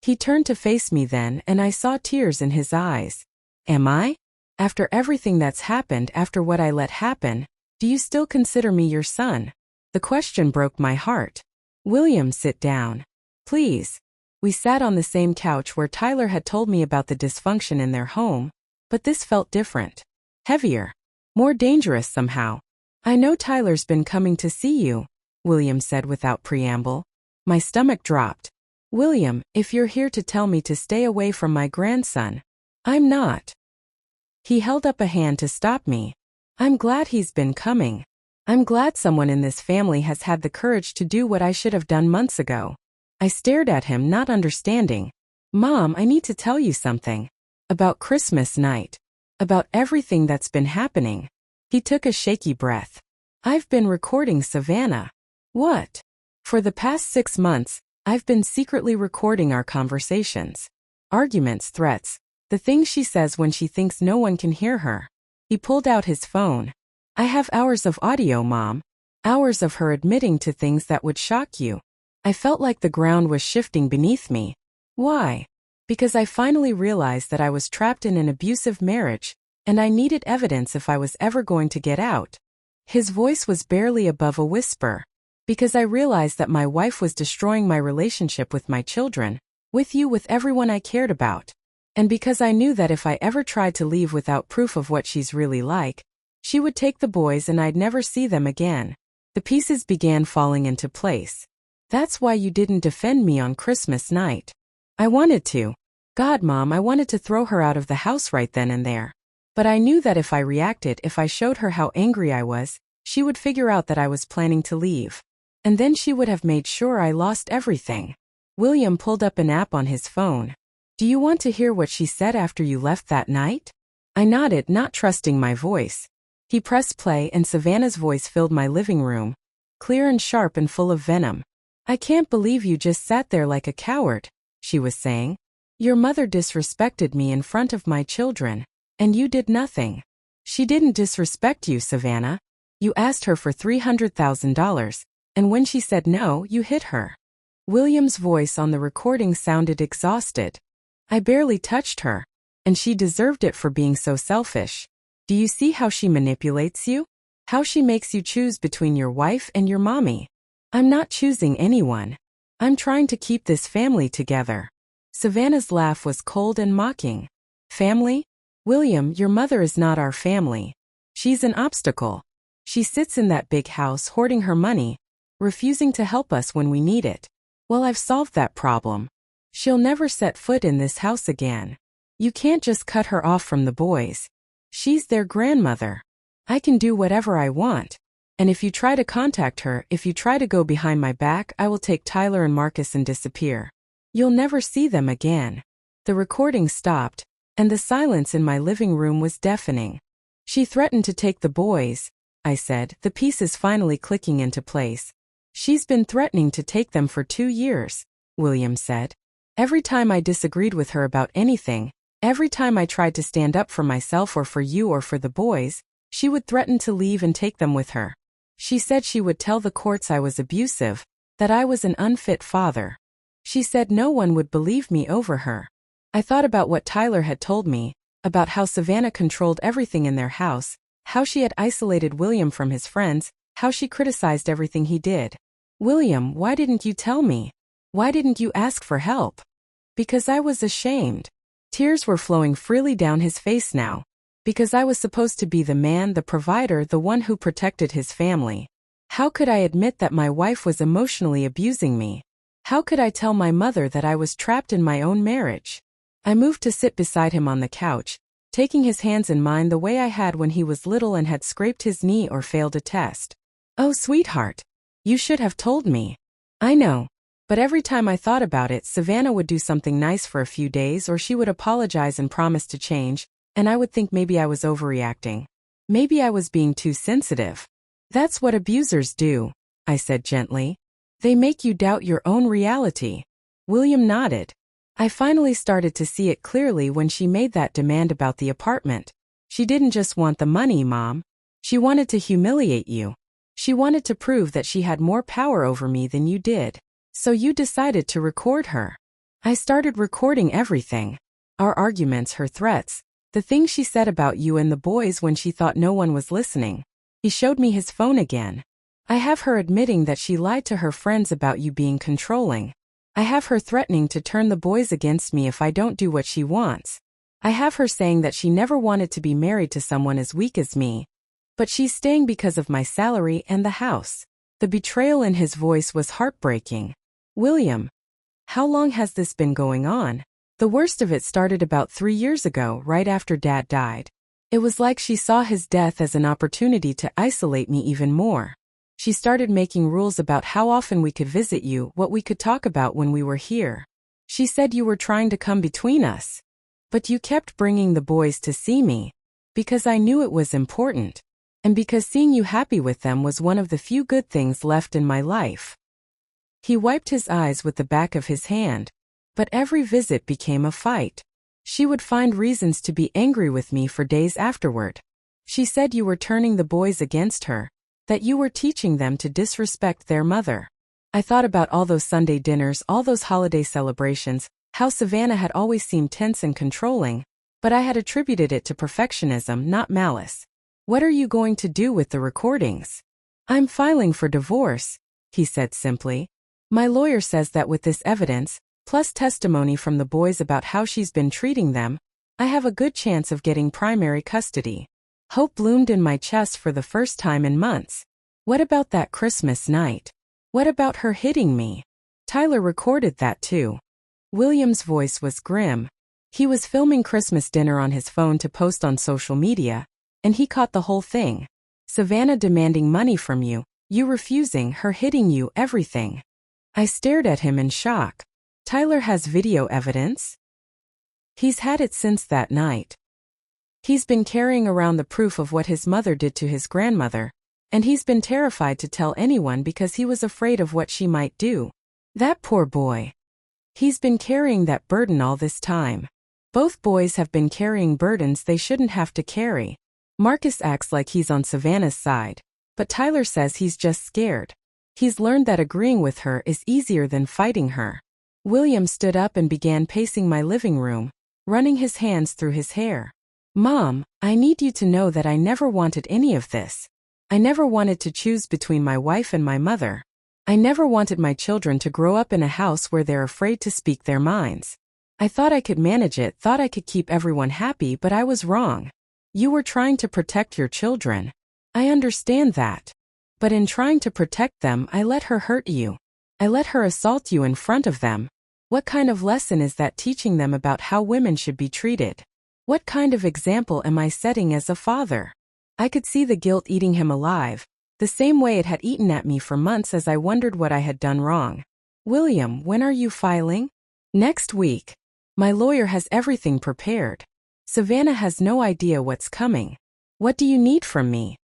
He turned to face me then, and I saw tears in his eyes. "Am I? After everything that's happened, after what I let happen, do you still consider me your son?" The question broke my heart. "William, sit down. Please." We sat on the same couch where Tyler had told me about the dysfunction in their home, but this felt different. Heavier. More dangerous somehow. "I know Tyler's been coming to see you," William said without preamble. My stomach dropped. "William, if you're here to tell me to stay away from my grandson, I'm not." He held up a hand to stop me. I'm glad he's been coming. I'm glad someone in this family has had the courage to do what I should have done months ago. I stared at him, not understanding. Mom, I need to tell you something. About Christmas night. About everything that's been happening. He took a shaky breath. I've been recording Savannah. What? For the past 6 months, I've been secretly recording our conversations. Arguments, threats, the things she says when she thinks no one can hear her. He pulled out his phone. I have hours of audio, Mom. Hours of her admitting to things that would shock you. I felt like the ground was shifting beneath me. Why? Because I finally realized that I was trapped in an abusive marriage, and I needed evidence if I was ever going to get out. His voice was barely above a whisper. Because I realized that my wife was destroying my relationship with my children, with you, with everyone I cared about. And because I knew that if I ever tried to leave without proof of what she's really like, she would take the boys and I'd never see them again. The pieces began falling into place. That's why you didn't defend me on Christmas night. I wanted to. God, Mom, I wanted to throw her out of the house right then and there. But I knew that if I reacted, if I showed her how angry I was, she would figure out that I was planning to leave. And then she would have made sure I lost everything. William pulled up an app on his phone. Do you want to hear what she said after you left that night? I nodded, not trusting my voice. He pressed play and Savannah's voice filled my living room, clear and sharp and full of venom. I can't believe you just sat there like a coward, she was saying. Your mother disrespected me in front of my children, and you did nothing. She didn't disrespect you, Savannah. You asked her for $300,000, and when she said no, you hit her. William's voice on the recording sounded exhausted. I barely touched her, and she deserved it for being so selfish. Do you see how she manipulates you? How she makes you choose between your wife and your mommy? I'm not choosing anyone. I'm trying to keep this family together. Savannah's laugh was cold and mocking. Family? William, your mother is not our family. She's an obstacle. She sits in that big house hoarding her money, refusing to help us when we need it. Well, I've solved that problem. She'll never set foot in this house again. You can't just cut her off from the boys. She's their grandmother. I can do whatever I want. And if you try to contact her, if you try to go behind my back, I will take Tyler and Marcus and disappear. You'll never see them again. The recording stopped, and the silence in my living room was deafening. She threatened to take the boys, I said, the pieces finally clicking into place. She's been threatening to take them for 2 years, William said. Every time I disagreed with her about anything, every time I tried to stand up for myself or for you or for the boys, she would threaten to leave and take them with her. She said she would tell the courts I was abusive, that I was an unfit father. She said no one would believe me over her. I thought about what Tyler had told me, about how Savannah controlled everything in their house, how she had isolated William from his friends, how she criticized everything he did. William, why didn't you tell me? Why didn't you ask for help? Because I was ashamed. Tears were flowing freely down his face now. Because I was supposed to be the man, the provider, the one who protected his family. How could I admit that my wife was emotionally abusing me? How could I tell my mother that I was trapped in my own marriage? I moved to sit beside him on the couch, taking his hands in mine the way I had when he was little and had scraped his knee or failed a test. Oh, sweetheart. You should have told me. I know. But every time I thought about it, Savannah would do something nice for a few days or she would apologize and promise to change, and I would think maybe I was overreacting. Maybe I was being too sensitive. That's what abusers do, I said gently. They make you doubt your own reality. William nodded. I finally started to see it clearly when she made that demand about the apartment. She didn't just want the money, Mom. She wanted to humiliate you. She wanted to prove that she had more power over me than you did. So you decided to record her. I started recording everything. Our arguments, her threats, the things she said about you and the boys when she thought no one was listening. He showed me his phone again. I have her admitting that she lied to her friends about you being controlling. I have her threatening to turn the boys against me if I don't do what she wants. I have her saying that she never wanted to be married to someone as weak as me. But she's staying because of my salary and the house. The betrayal in his voice was heartbreaking. William, how long has this been going on? The worst of it started about 3 years ago, right after Dad died. It was like she saw his death as an opportunity to isolate me even more. She started making rules about how often we could visit you, what we could talk about when we were here. She said you were trying to come between us. But you kept bringing the boys to see me. Because I knew it was important. And because seeing you happy with them was one of the few good things left in my life. He wiped his eyes with the back of his hand. But every visit became a fight. She would find reasons to be angry with me for days afterward. She said you were turning the boys against her. That you were teaching them to disrespect their mother. I thought about all those Sunday dinners, all those holiday celebrations, how Savannah had always seemed tense and controlling, but I had attributed it to perfectionism, not malice. What are you going to do with the recordings? I'm filing for divorce, he said simply. My lawyer says that with this evidence, plus testimony from the boys about how she's been treating them, I have a good chance of getting primary custody. Hope bloomed in my chest for the first time in months. What about that Christmas night? What about her hitting me? Tyler recorded that too. William's voice was grim. He was filming Christmas dinner on his phone to post on social media, and he caught the whole thing. Savannah demanding money from you, you refusing, her hitting you, everything. I stared at him in shock. Tyler has video evidence? He's had it since that night. He's been carrying around the proof of what his mother did to his grandmother, and he's been terrified to tell anyone because he was afraid of what she might do. That poor boy. He's been carrying that burden all this time. Both boys have been carrying burdens they shouldn't have to carry. Marcus acts like he's on Savannah's side, but Tyler says he's just scared. He's learned that agreeing with her is easier than fighting her. William stood up and began pacing my living room, running his hands through his hair. Mom, I need you to know that I never wanted any of this. I never wanted to choose between my wife and my mother. I never wanted my children to grow up in a house where they're afraid to speak their minds. I thought I could manage it, thought I could keep everyone happy, but I was wrong. You were trying to protect your children. I understand that. But in trying to protect them, I let her hurt you. I let her assault you in front of them. What kind of lesson is that teaching them about how women should be treated? What kind of example am I setting as a father? I could see the guilt eating him alive, the same way it had eaten at me for months as I wondered what I had done wrong. William, when are you filing? Next week. My lawyer has everything prepared. Savannah has no idea what's coming. What do you need from me?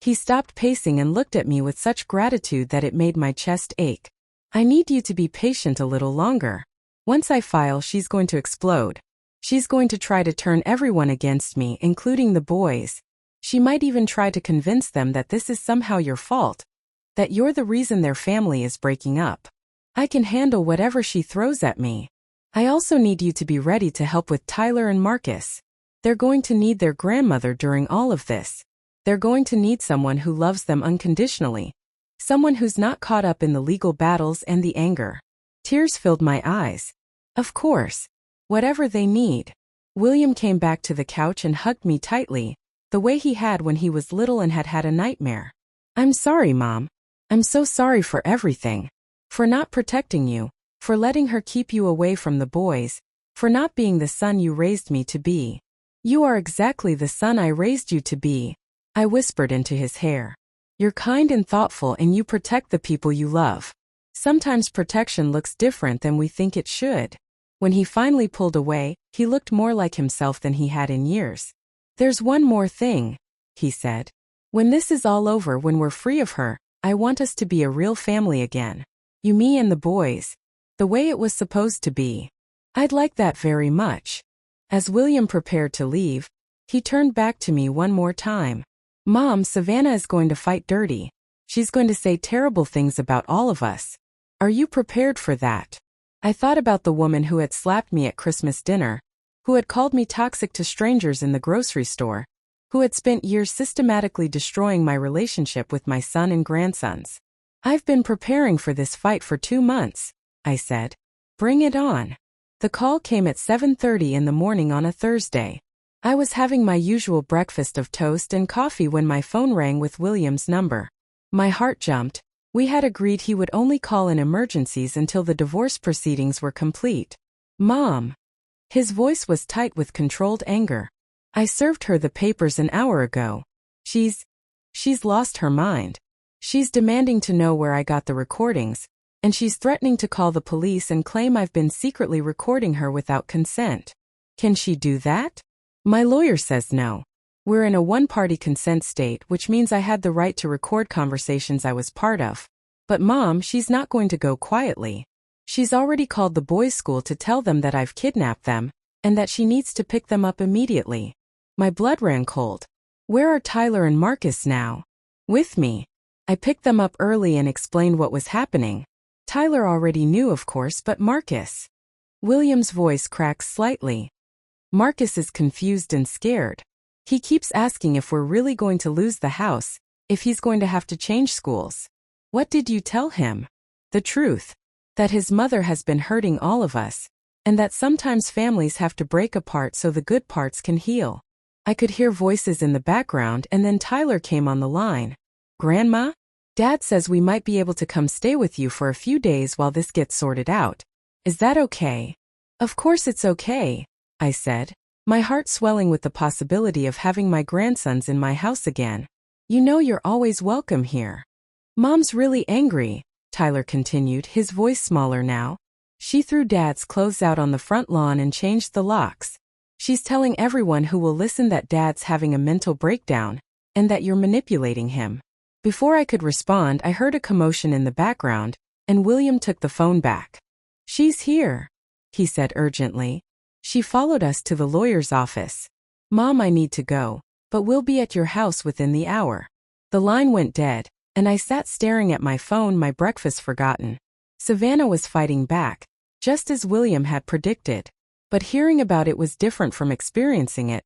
He stopped pacing and looked at me with such gratitude that it made my chest ache. I need you to be patient a little longer. Once I file, she's going to explode. She's going to try to turn everyone against me, including the boys. She might even try to convince them that this is somehow your fault, that you're the reason their family is breaking up. I can handle whatever she throws at me. I also need you to be ready to help with Tyler and Marcus. They're going to need their grandmother during all of this. They're going to need someone who loves them unconditionally. Someone who's not caught up in the legal battles and the anger. Tears filled my eyes. Of course. Whatever they need. William came back to the couch and hugged me tightly, the way he had when he was little and had had a nightmare. I'm sorry, Mom. I'm so sorry for everything. For not protecting you, for letting her keep you away from the boys, for not being the son you raised me to be. You are exactly the son I raised you to be. I whispered into his hair. You're kind and thoughtful and you protect the people you love. Sometimes protection looks different than we think it should. When he finally pulled away, he looked more like himself than he had in years. There's one more thing, he said. When this is all over, when we're free of her, I want us to be a real family again. You, me, and the boys. The way it was supposed to be. I'd like that very much. As William prepared to leave, he turned back to me one more time. Mom, Savannah is going to fight dirty. She's going to say terrible things about all of us. Are you prepared for that? I thought about the woman who had slapped me at Christmas dinner, who had called me toxic to strangers in the grocery store, who had spent years systematically destroying my relationship with my son and grandsons. I've been preparing for this fight for 2 months, I said. Bring it on. The call came at 7:30 in the morning on a Thursday. I was having my usual breakfast of toast and coffee when my phone rang with William's number. My heart jumped. We had agreed he would only call in emergencies until the divorce proceedings were complete. Mom. His voice was tight with controlled anger. I served her the papers an hour ago. She's lost her mind. She's demanding to know where I got the recordings, and she's threatening to call the police and claim I've been secretly recording her without consent. Can she do that? My lawyer says no. We're in a one-party consent state, which means I had the right to record conversations I was part of. But Mom, she's not going to go quietly. She's already called the boys' school to tell them that I've kidnapped them, and that she needs to pick them up immediately. My blood ran cold. Where are Tyler and Marcus now? With me. I picked them up early and explained what was happening. Tyler already knew, of course, but Marcus. William's voice cracks slightly. Marcus is confused and scared. He keeps asking if we're really going to lose the house, if he's going to have to change schools. What did you tell him? The truth. That his mother has been hurting all of us, and that sometimes families have to break apart so the good parts can heal. I could hear voices in the background, and then Tyler came on the line. Grandma? Dad says we might be able to come stay with you for a few days while this gets sorted out. Is that okay? Of course it's okay, I said, my heart swelling with the possibility of having my grandsons in my house again. You know you're always welcome here. Mom's really angry, Tyler continued, his voice smaller now. She threw Dad's clothes out on the front lawn and changed the locks. She's telling everyone who will listen that Dad's having a mental breakdown, and that you're manipulating him. Before I could respond, I heard a commotion in the background, and William took the phone back. She's here, he said urgently. She followed us to the lawyer's office. Mom, I need to go, but we'll be at your house within the hour. The line went dead, and I sat staring at my phone, my breakfast forgotten. Savannah was fighting back, just as William had predicted. But hearing about it was different from experiencing it,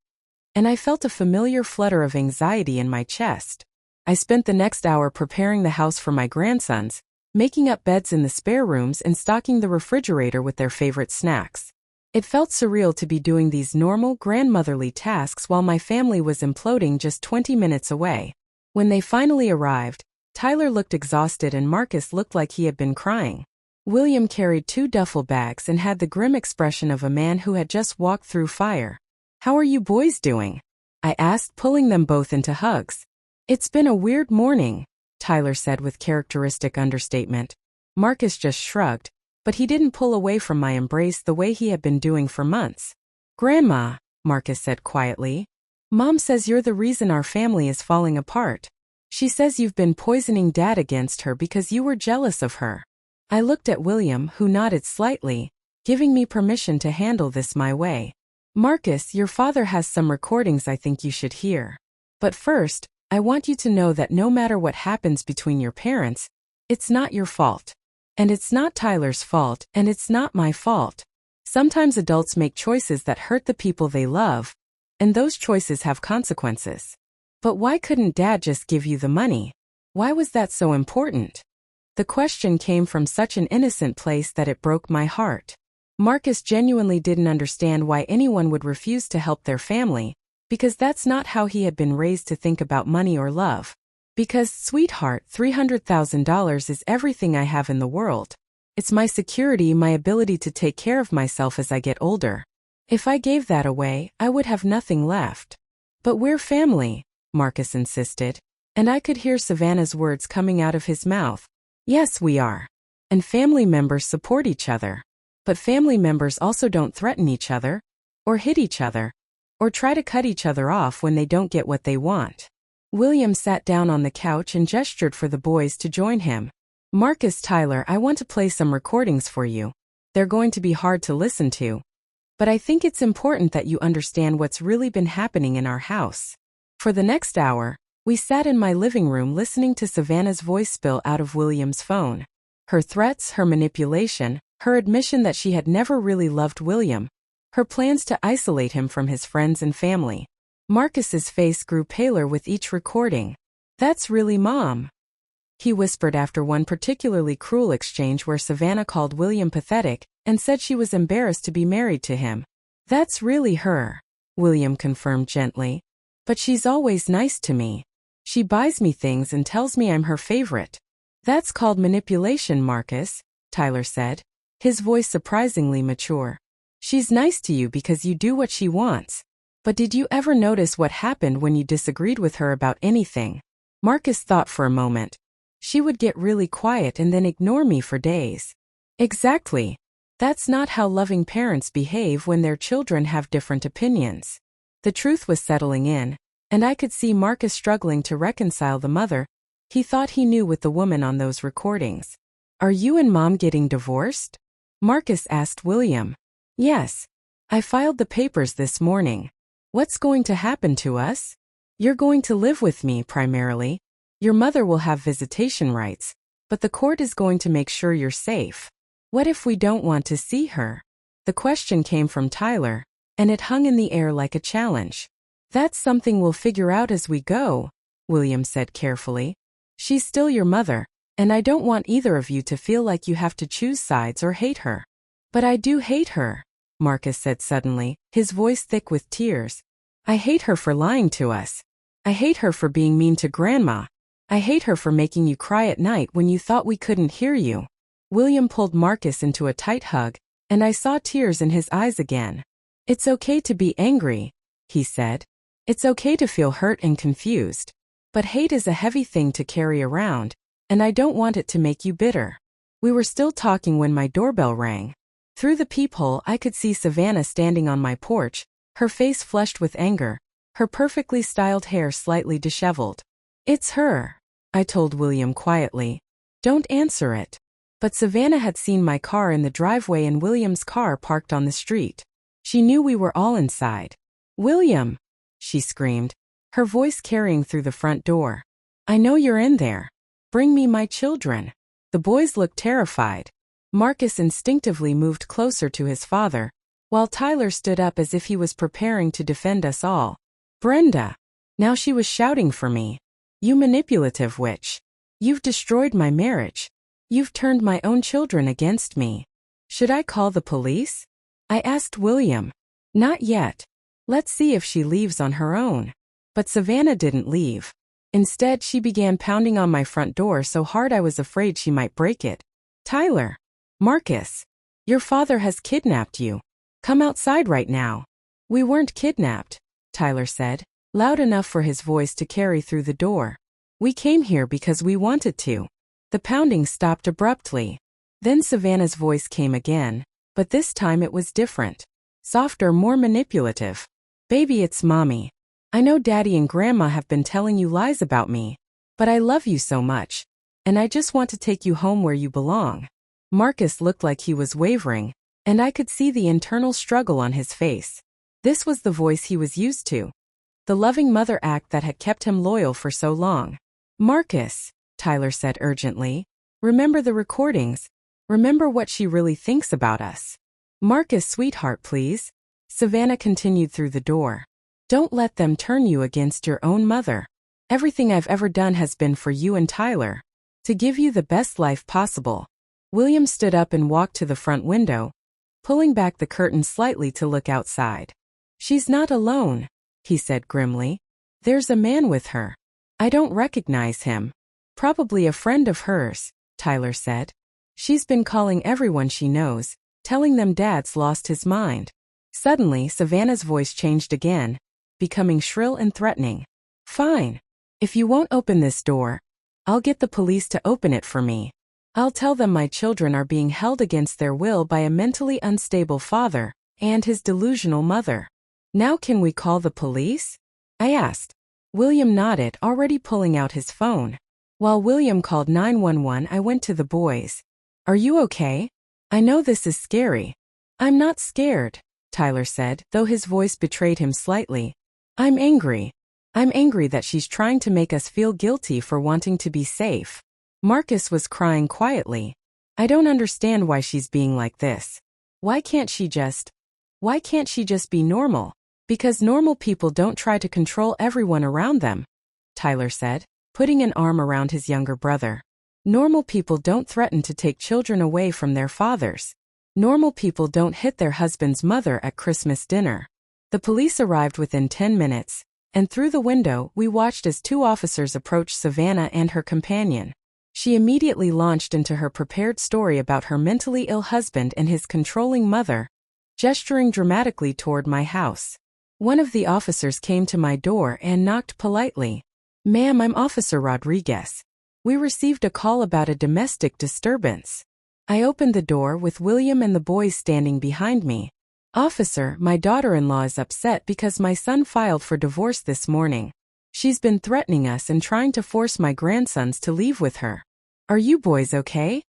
and I felt a familiar flutter of anxiety in my chest. I spent the next hour preparing the house for my grandsons, making up beds in the spare rooms and stocking the refrigerator with their favorite snacks. It felt surreal to be doing these normal, grandmotherly tasks while my family was imploding just 20 minutes away. When they finally arrived, Tyler looked exhausted and Marcus looked like he had been crying. William carried 2 duffel bags and had the grim expression of a man who had just walked through fire. How are you boys doing? I asked, pulling them both into hugs. It's been a weird morning, Tyler said with characteristic understatement. Marcus just shrugged, but he didn't pull away from my embrace the way he had been doing for months. Grandma, Marcus said quietly, Mom says you're the reason our family is falling apart. She says you've been poisoning Dad against her because you were jealous of her. I looked at William, who nodded slightly, giving me permission to handle this my way. Marcus, your father has some recordings I think you should hear. But first, I want you to know that no matter what happens between your parents, it's not your fault. And it's not Tyler's fault, and it's not my fault. Sometimes adults make choices that hurt the people they love, and those choices have consequences. But why couldn't Dad just give you the money? Why was that so important? The question came from such an innocent place that it broke my heart. Marcus genuinely didn't understand why anyone would refuse to help their family, because that's not how he had been raised to think about money or love. Because, sweetheart, $300,000 is everything I have in the world. It's my security, my ability to take care of myself as I get older. If I gave that away, I would have nothing left. But we're family, Marcus insisted, and I could hear Savannah's words coming out of his mouth. Yes, we are. And family members support each other. But family members also don't threaten each other, or hit each other, or try to cut each other off when they don't get what they want. William sat down on the couch and gestured for the boys to join him. Marcus, Tyler, I want to play some recordings for you. They're going to be hard to listen to. But I think it's important that you understand what's really been happening in our house. For the next hour, we sat in my living room listening to Savannah's voice spill out of William's phone. Her threats, her manipulation, her admission that she had never really loved William, her plans to isolate him from his friends and family. Marcus's face grew paler with each recording. That's really Mom, he whispered after one particularly cruel exchange where Savannah called William pathetic and said she was embarrassed to be married to him. That's really her, William confirmed gently. But she's always nice to me. She buys me things and tells me I'm her favorite. That's called manipulation, Marcus, Tyler said, his voice surprisingly mature. She's nice to you because you do what she wants. But did you ever notice what happened when you disagreed with her about anything? Marcus thought for a moment. She would get really quiet and then ignore me for days. Exactly. That's not how loving parents behave when their children have different opinions. The truth was settling in, and I could see Marcus struggling to reconcile the mother he thought he knew with the woman on those recordings. Are you and Mom getting divorced? Marcus asked William. Yes. I filed the papers this morning. What's going to happen to us? You're going to live with me primarily. Your mother will have visitation rights, but the court is going to make sure you're safe. What if we don't want to see her? The question came from Tyler, and it hung in the air like a challenge. That's something we'll figure out as we go, William said carefully. She's still your mother, and I don't want either of you to feel like you have to choose sides or hate her. But I do hate her, Marcus said suddenly, his voice thick with tears. I hate her for lying to us. I hate her for being mean to Grandma. I hate her for making you cry at night when you thought we couldn't hear you. William pulled Marcus into a tight hug, and I saw tears in his eyes again. It's okay to be angry, he said. It's okay to feel hurt and confused. But hate is a heavy thing to carry around, and I don't want it to make you bitter. We were still talking when my doorbell rang. Through the peephole I could see Savannah standing on my porch, her face flushed with anger, her perfectly styled hair slightly disheveled. It's her, I told William quietly. Don't answer it. But Savannah had seen my car in the driveway and William's car parked on the street. She knew we were all inside. William, she screamed, her voice carrying through the front door. I know you're in there. Bring me my children. The boys looked terrified. Marcus instinctively moved closer to his father, while Tyler stood up as if he was preparing to defend us all. Brenda. Now she was shouting for me. You manipulative witch. You've destroyed my marriage. You've turned my own children against me. Should I call the police? I asked William. Not yet. Let's see if she leaves on her own. But Savannah didn't leave. Instead, she began pounding on my front door so hard I was afraid she might break it. Tyler. Marcus. Your father has kidnapped you. Come outside right now. We weren't kidnapped, Tyler said, loud enough for his voice to carry through the door. We came here because we wanted to. The pounding stopped abruptly. Then Savannah's voice came again, but this time it was different. Softer, more manipulative. Baby, it's Mommy. I know Daddy and Grandma have been telling you lies about me, but I love you so much, and I just want to take you home where you belong. Marcus looked like he was wavering, and I could see the internal struggle on his face. This was the voice he was used to. The loving mother act that had kept him loyal for so long. Marcus, Tyler said urgently, remember the recordings. Remember what she really thinks about us. Marcus, sweetheart, please. Savannah continued through the door. Don't let them turn you against your own mother. Everything I've ever done has been for you and Tyler. To give you the best life possible. William stood up and walked to the front window, pulling back the curtain slightly to look outside. She's not alone, he said grimly. There's a man with her. I don't recognize him. Probably a friend of hers, Tyler said. She's been calling everyone she knows, telling them Dad's lost his mind. Suddenly, Savannah's voice changed again, becoming shrill and threatening. Fine. If you won't open this door, I'll get the police to open it for me. I'll tell them my children are being held against their will by a mentally unstable father and his delusional mother. Now can we call the police? I asked. William nodded, already pulling out his phone. While William called 911, I went to the boys. Are you okay? I know this is scary. I'm not scared, Tyler said, though his voice betrayed him slightly. I'm angry. I'm angry that she's trying to make us feel guilty for wanting to be safe. Marcus was crying quietly. I don't understand why she's being like this. Why can't she just be normal? Because normal people don't try to control everyone around them, Tyler said, putting an arm around his younger brother. Normal people don't threaten to take children away from their fathers. Normal people don't hit their husband's mother at Christmas dinner. The police arrived within 10 minutes, and through the window we watched as two officers approached Savannah and her companion. She immediately launched into her prepared story about her mentally ill husband and his controlling mother, gesturing dramatically toward my house. One of the officers came to my door and knocked politely. "Ma'am, I'm Officer Rodriguez. We received a call about a domestic disturbance." I opened the door with William and the boys standing behind me. "Officer, my daughter-in-law is upset because my son filed for divorce this morning. She's been threatening us and trying to force my grandsons to leave with her. Are you boys okay?"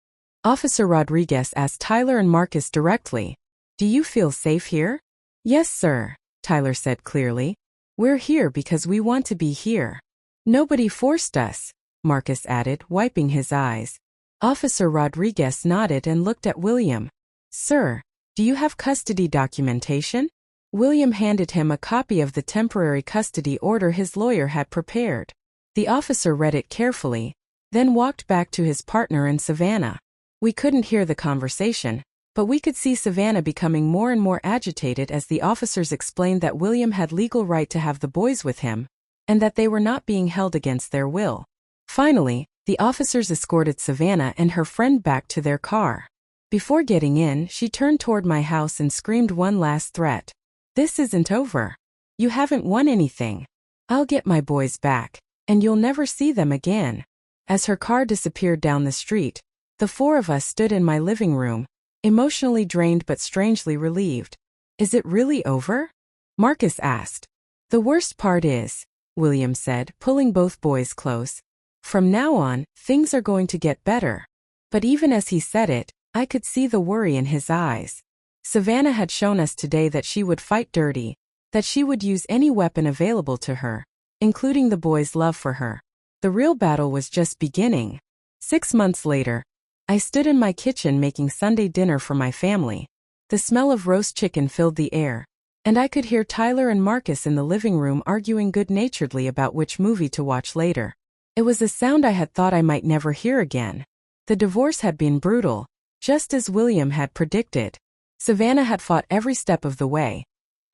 Officer Rodriguez asked Tyler and Marcus directly. "Do you feel safe here?" "Yes, sir," Tyler said clearly. "We're here because we want to be here." "Nobody forced us," Marcus added, wiping his eyes. Officer Rodriguez nodded and looked at William. "Sir, do you have custody documentation?" William handed him a copy of the temporary custody order his lawyer had prepared. The officer read it carefully, then walked back to his partner and Savannah. We couldn't hear the conversation, but we could see Savannah becoming more and more agitated as the officers explained that William had legal right to have the boys with him, and that they were not being held against their will. Finally, the officers escorted Savannah and her friend back to their car. Before getting in, she turned toward my house and screamed one last threat. "This isn't over. You haven't won anything. I'll get my boys back, and you'll never see them again." As her car disappeared down the street, the four of us stood in my living room, emotionally drained but strangely relieved. "Is it really over?" Marcus asked. "The worst part is," William said, pulling both boys close, "from now on, things are going to get better." But even as he said it, I could see the worry in his eyes. Savannah had shown us today that she would fight dirty, that she would use any weapon available to her, including the boys' love for her. The real battle was just beginning. 6 months later, I stood in my kitchen making Sunday dinner for my family. The smell of roast chicken filled the air, and I could hear Tyler and Marcus in the living room arguing good-naturedly about which movie to watch later. It was a sound I had thought I might never hear again. The divorce had been brutal, just as William had predicted. Savannah had fought every step of the way,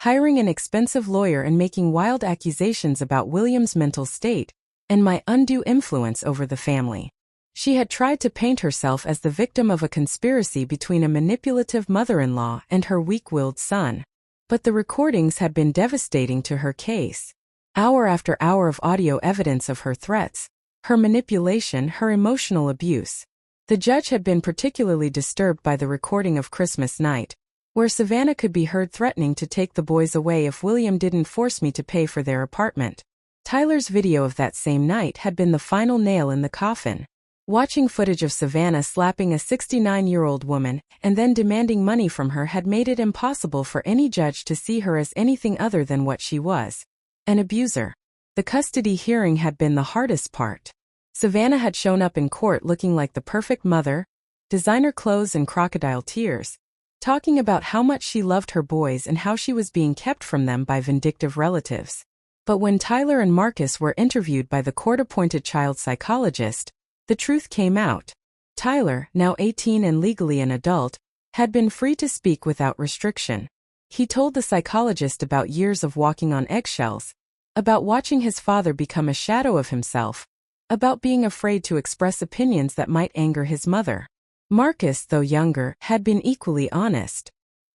hiring an expensive lawyer and making wild accusations about William's mental state and my undue influence over the family. She had tried to paint herself as the victim of a conspiracy between a manipulative mother-in-law and her weak-willed son. But the recordings had been devastating to her case. Hour after hour of audio evidence of her threats, her manipulation, her emotional abuse. The judge had been particularly disturbed by the recording of Christmas night, where Savannah could be heard threatening to take the boys away if William didn't force me to pay for their apartment. Tyler's video of that same night had been the final nail in the coffin. Watching footage of Savannah slapping a 69-year-old woman and then demanding money from her had made it impossible for any judge to see her as anything other than what she was: an abuser. The custody hearing had been the hardest part. Savannah had shown up in court looking like the perfect mother, designer clothes and crocodile tears, talking about how much she loved her boys and how she was being kept from them by vindictive relatives. But when Tyler and Marcus were interviewed by the court-appointed child psychologist, the truth came out. Tyler, now 18 and legally an adult, had been free to speak without restriction. He told the psychologist about years of walking on eggshells, about watching his father become a shadow of himself, about being afraid to express opinions that might anger his mother. Marcus, though younger, had been equally honest.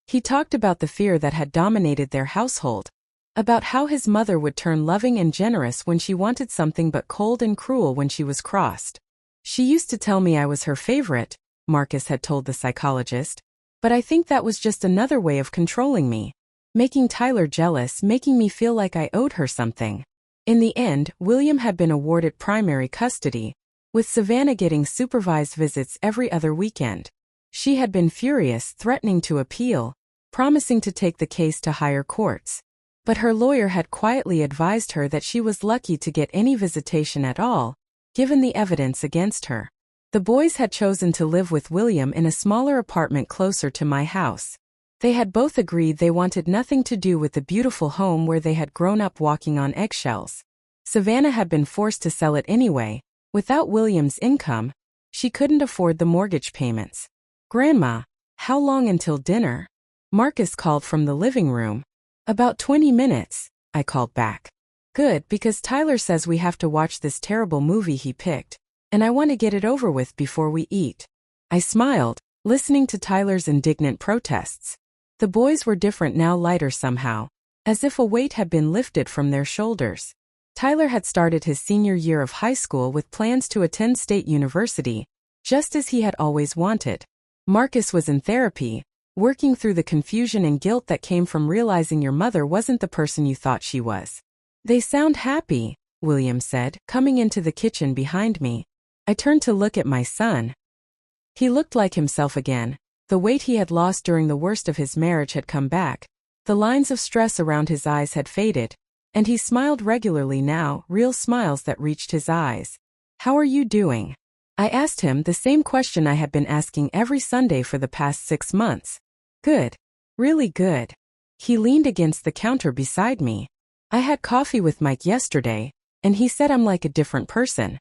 He talked about the fear that had dominated their household, about how his mother would turn loving and generous when she wanted something but cold and cruel when she was crossed. "She used to tell me I was her favorite," Marcus had told the psychologist, "but I think that was just another way of controlling me, making Tyler jealous, making me feel like I owed her something." In the end, William had been awarded primary custody, with Savannah getting supervised visits every other weekend. She had been furious, threatening to appeal, promising to take the case to higher courts. But her lawyer had quietly advised her that she was lucky to get any visitation at all, given the evidence against her. The boys had chosen to live with William in a smaller apartment closer to my house. They had both agreed they wanted nothing to do with the beautiful home where they had grown up walking on eggshells. Savannah had been forced to sell it anyway. Without William's income, she couldn't afford the mortgage payments. "Grandma, how long until dinner?" Marcus called from the living room. "About 20 minutes, I called back. "Good, because Tyler says we have to watch this terrible movie he picked, and I want to get it over with before we eat." I smiled, listening to Tyler's indignant protests. The boys were different now, lighter somehow, as if a weight had been lifted from their shoulders. Tyler had started his senior year of high school with plans to attend state university, just as he had always wanted. Marcus was in therapy, working through the confusion and guilt that came from realizing your mother wasn't the person you thought she was. "They sound happy," William said, coming into the kitchen behind me. I turned to look at my son. He looked like himself again. The weight he had lost during the worst of his marriage had come back. The lines of stress around his eyes had faded, and he smiled regularly now, real smiles that reached his eyes. "How are you doing?" I asked him the same question I had been asking every Sunday for the past 6 months. "Good. Really good." He leaned against the counter beside me. "I had coffee with Mike yesterday, and he said I'm like a different person."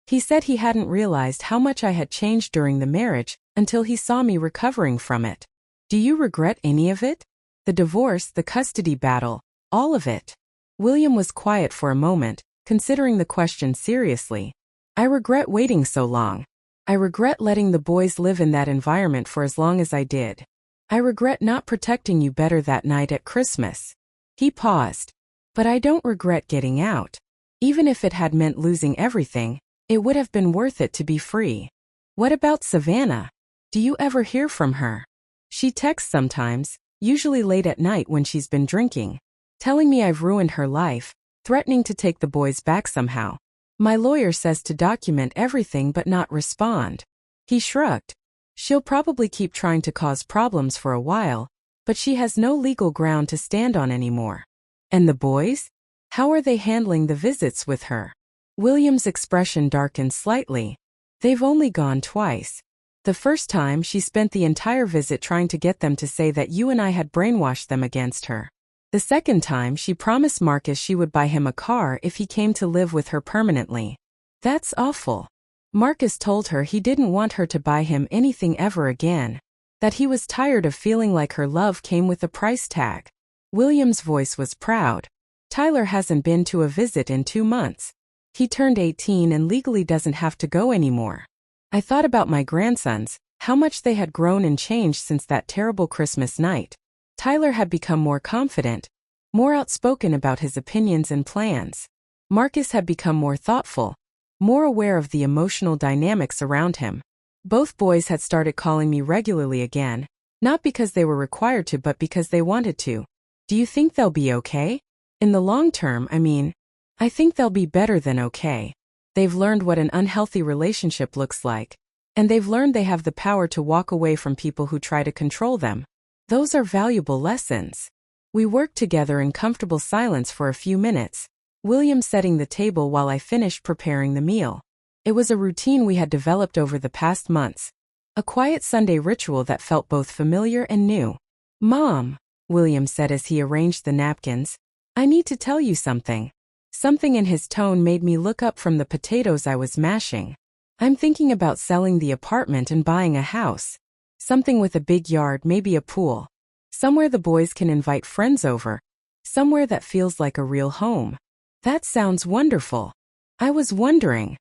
He said he hadn't realized how much I had changed during the marriage until he saw me recovering from it. "Do you regret any of it? The divorce, the custody battle, all of it?" William was quiet for a moment, considering the question seriously. "I regret waiting so long. I regret letting the boys live in that environment for as long as I did. I regret not protecting you better that night at Christmas." He paused. "But I don't regret getting out. Even if it had meant losing everything, it would have been worth it to be free." "What about Savannah? Do you ever hear from her?" "She texts sometimes, usually late at night when she's been drinking, telling me I've ruined her life, threatening to take the boys back somehow. My lawyer says to document everything but not respond." He shrugged. "She'll probably keep trying to cause problems for a while, but she has no legal ground to stand on anymore." "And the boys? How are they handling the visits with her?" William's expression darkened slightly. "They've only gone twice. The first time she spent the entire visit trying to get them to say that you and I had brainwashed them against her. The second time she promised Marcus she would buy him a car if he came to live with her permanently." "That's awful." "Marcus told her he didn't want her to buy him anything ever again, that he was tired of feeling like her love came with a price tag." William's voice was proud. "Tyler hasn't been to a visit in 2 months. He turned 18 and legally doesn't have to go anymore." I thought about my grandsons, how much they had grown and changed since that terrible Christmas night. Tyler had become more confident, more outspoken about his opinions and plans. Marcus had become more thoughtful, more aware of the emotional dynamics around him. Both boys had started calling me regularly again, not because they were required to but because they wanted to. "Do you think they'll be okay? In the long term, I mean." "I think they'll be better than okay. They've learned what an unhealthy relationship looks like, and they've learned they have the power to walk away from people who try to control them. Those are valuable lessons." We worked together in comfortable silence for a few minutes, William setting the table while I finished preparing the meal. It was a routine we had developed over the past months, a quiet Sunday ritual that felt both familiar and new. "Mom," William said as he arranged the napkins, "I need to tell you something." Something in his tone made me look up from the potatoes I was mashing. "I'm thinking about selling the apartment and buying a house. Something with a big yard, maybe a pool. Somewhere the boys can invite friends over. Somewhere that feels like a real home." "That sounds wonderful. I was wondering."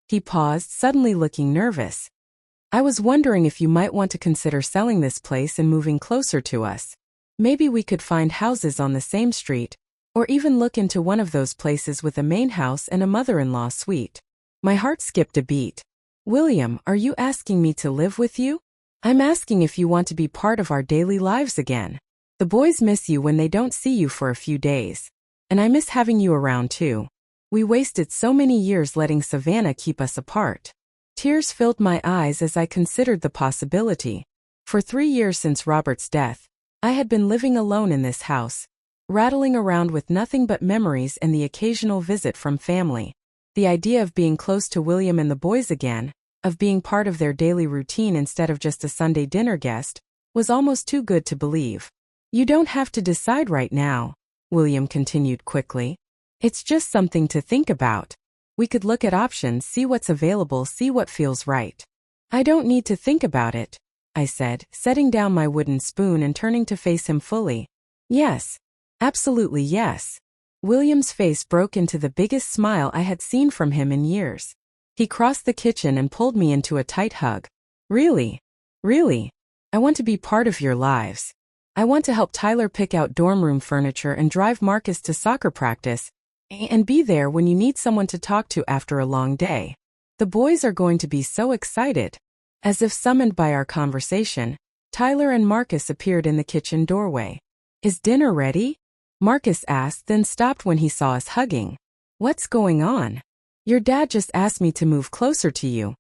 He paused, suddenly looking nervous. "I was wondering if you might want to consider selling this place and moving closer to us. Maybe we could find houses on the same street, or even look into one of those places with a main house and a mother-in-law suite." My heart skipped a beat. "William, are you asking me to live with you?" "I'm asking if you want to be part of our daily lives again. The boys miss you when they don't see you for a few days. And I miss having you around too. We wasted so many years letting Savannah keep us apart." Tears filled my eyes as I considered the possibility. For 3 years since Robert's death, I had been living alone in this house, rattling around with nothing but memories and the occasional visit from family. The idea of being close to William and the boys again, of being part of their daily routine instead of just a Sunday dinner guest, was almost too good to believe. "You don't have to decide right now," William continued quickly. "It's just something to think about. We could look at options, see what's available, see what feels right." "I don't need to think about it," I said, setting down my wooden spoon and turning to face him fully. "Yes. Absolutely yes." William's face broke into the biggest smile I had seen from him in years. He crossed the kitchen and pulled me into a tight hug. "Really? Really? I want to be part of your lives. I want to help Tyler pick out dorm room furniture and drive Marcus to soccer practice, and be there when you need someone to talk to after a long day. The boys are going to be so excited. As if summoned by our conversation, Tyler and Marcus appeared in the kitchen doorway. Is dinner ready? Marcus asked, then stopped when he saw us hugging. What's going on? Your dad just asked me to move closer to you,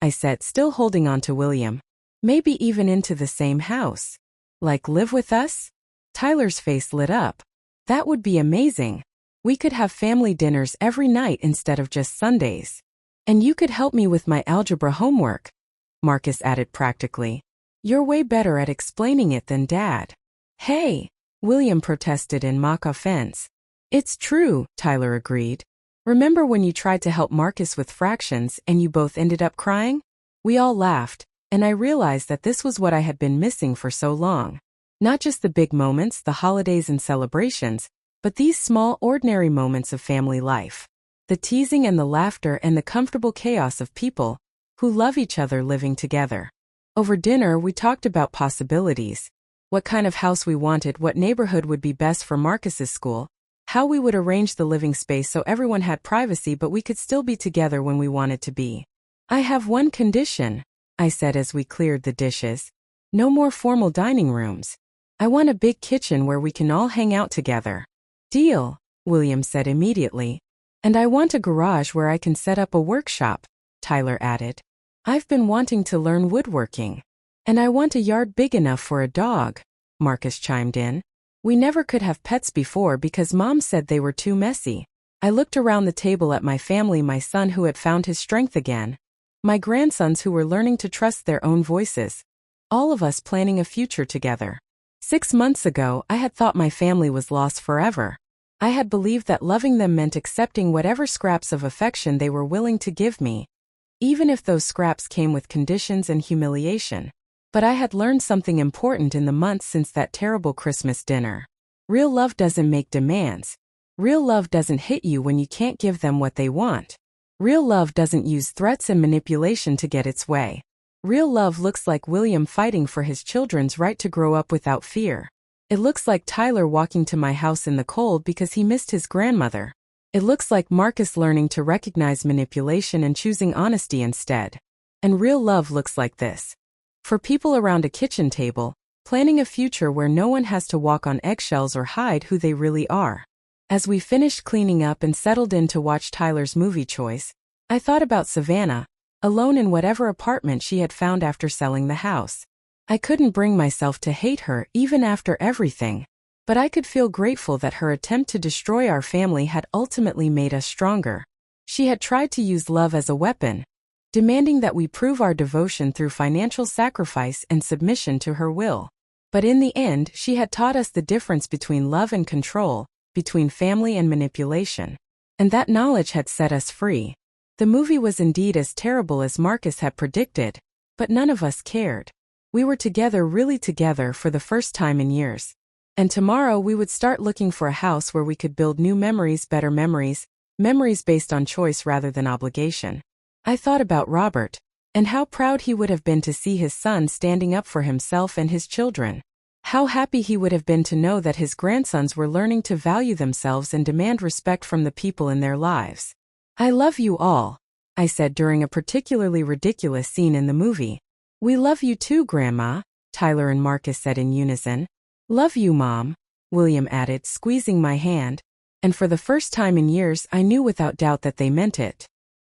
I said, still holding on to William. Maybe even into the same house. Like live with us? Tyler's face lit up. That would be amazing. We could have family dinners every night instead of just Sundays. And you could help me with my algebra homework, Marcus added practically. You're way better at explaining it than Dad. Hey, William protested in mock offense. It's true, Tyler agreed. Remember when you tried to help Marcus with fractions and you both ended up crying? We all laughed, and I realized that this was what I had been missing for so long. Not just the big moments, the holidays and celebrations, but these small, ordinary moments of family life. The teasing and the laughter and the comfortable chaos of people who love each other living together. Over dinner, we talked about possibilities. What kind of house we wanted, what neighborhood would be best for Marcus's school, how we would arrange the living space so everyone had privacy but we could still be together when we wanted to be. I have one condition, I said as we cleared the dishes. No more formal dining rooms. I want a big kitchen where we can all hang out together. Deal, William said immediately. And I want a garage where I can set up a workshop, Tyler added. I've been wanting to learn woodworking. And I want a yard big enough for a dog, Marcus chimed in. We never could have pets before because Mom said they were too messy. I looked around the table at my family, my son who had found his strength again, my grandsons who were learning to trust their own voices, all of us planning a future together. 6 months ago, I had thought my family was lost forever. I had believed that loving them meant accepting whatever scraps of affection they were willing to give me, even if those scraps came with conditions and humiliation. But I had learned something important in the months since that terrible Christmas dinner. Real love doesn't make demands. Real love doesn't hit you when you can't give them what they want. Real love doesn't use threats and manipulation to get its way. Real love looks like William fighting for his children's right to grow up without fear. It looks like Tyler walking to my house in the cold because he missed his grandmother. It looks like Marcus learning to recognize manipulation and choosing honesty instead. And real love looks like this. For people around a kitchen table, planning a future where no one has to walk on eggshells or hide who they really are. As we finished cleaning up and settled in to watch Tyler's movie choice, I thought about Savannah, alone in whatever apartment she had found after selling the house. I couldn't bring myself to hate her even after everything, but I could feel grateful that her attempt to destroy our family had ultimately made us stronger. She had tried to use love as a weapon, demanding that we prove our devotion through financial sacrifice and submission to her will. But in the end, she had taught us the difference between love and control, between family and manipulation. And that knowledge had set us free. The movie was indeed as terrible as Marcus had predicted, but none of us cared. We were together, really together, for the first time in years. And tomorrow we would start looking for a house where we could build new memories, better memories, memories based on choice rather than obligation. I thought about Robert, and how proud he would have been to see his son standing up for himself and his children. How happy he would have been to know that his grandsons were learning to value themselves and demand respect from the people in their lives. I love you all, I said during a particularly ridiculous scene in the movie. We love you too, Grandma, Tyler and Marcus said in unison. Love you, Mom, William added, squeezing my hand. And for the first time in years, I knew without doubt that they meant it.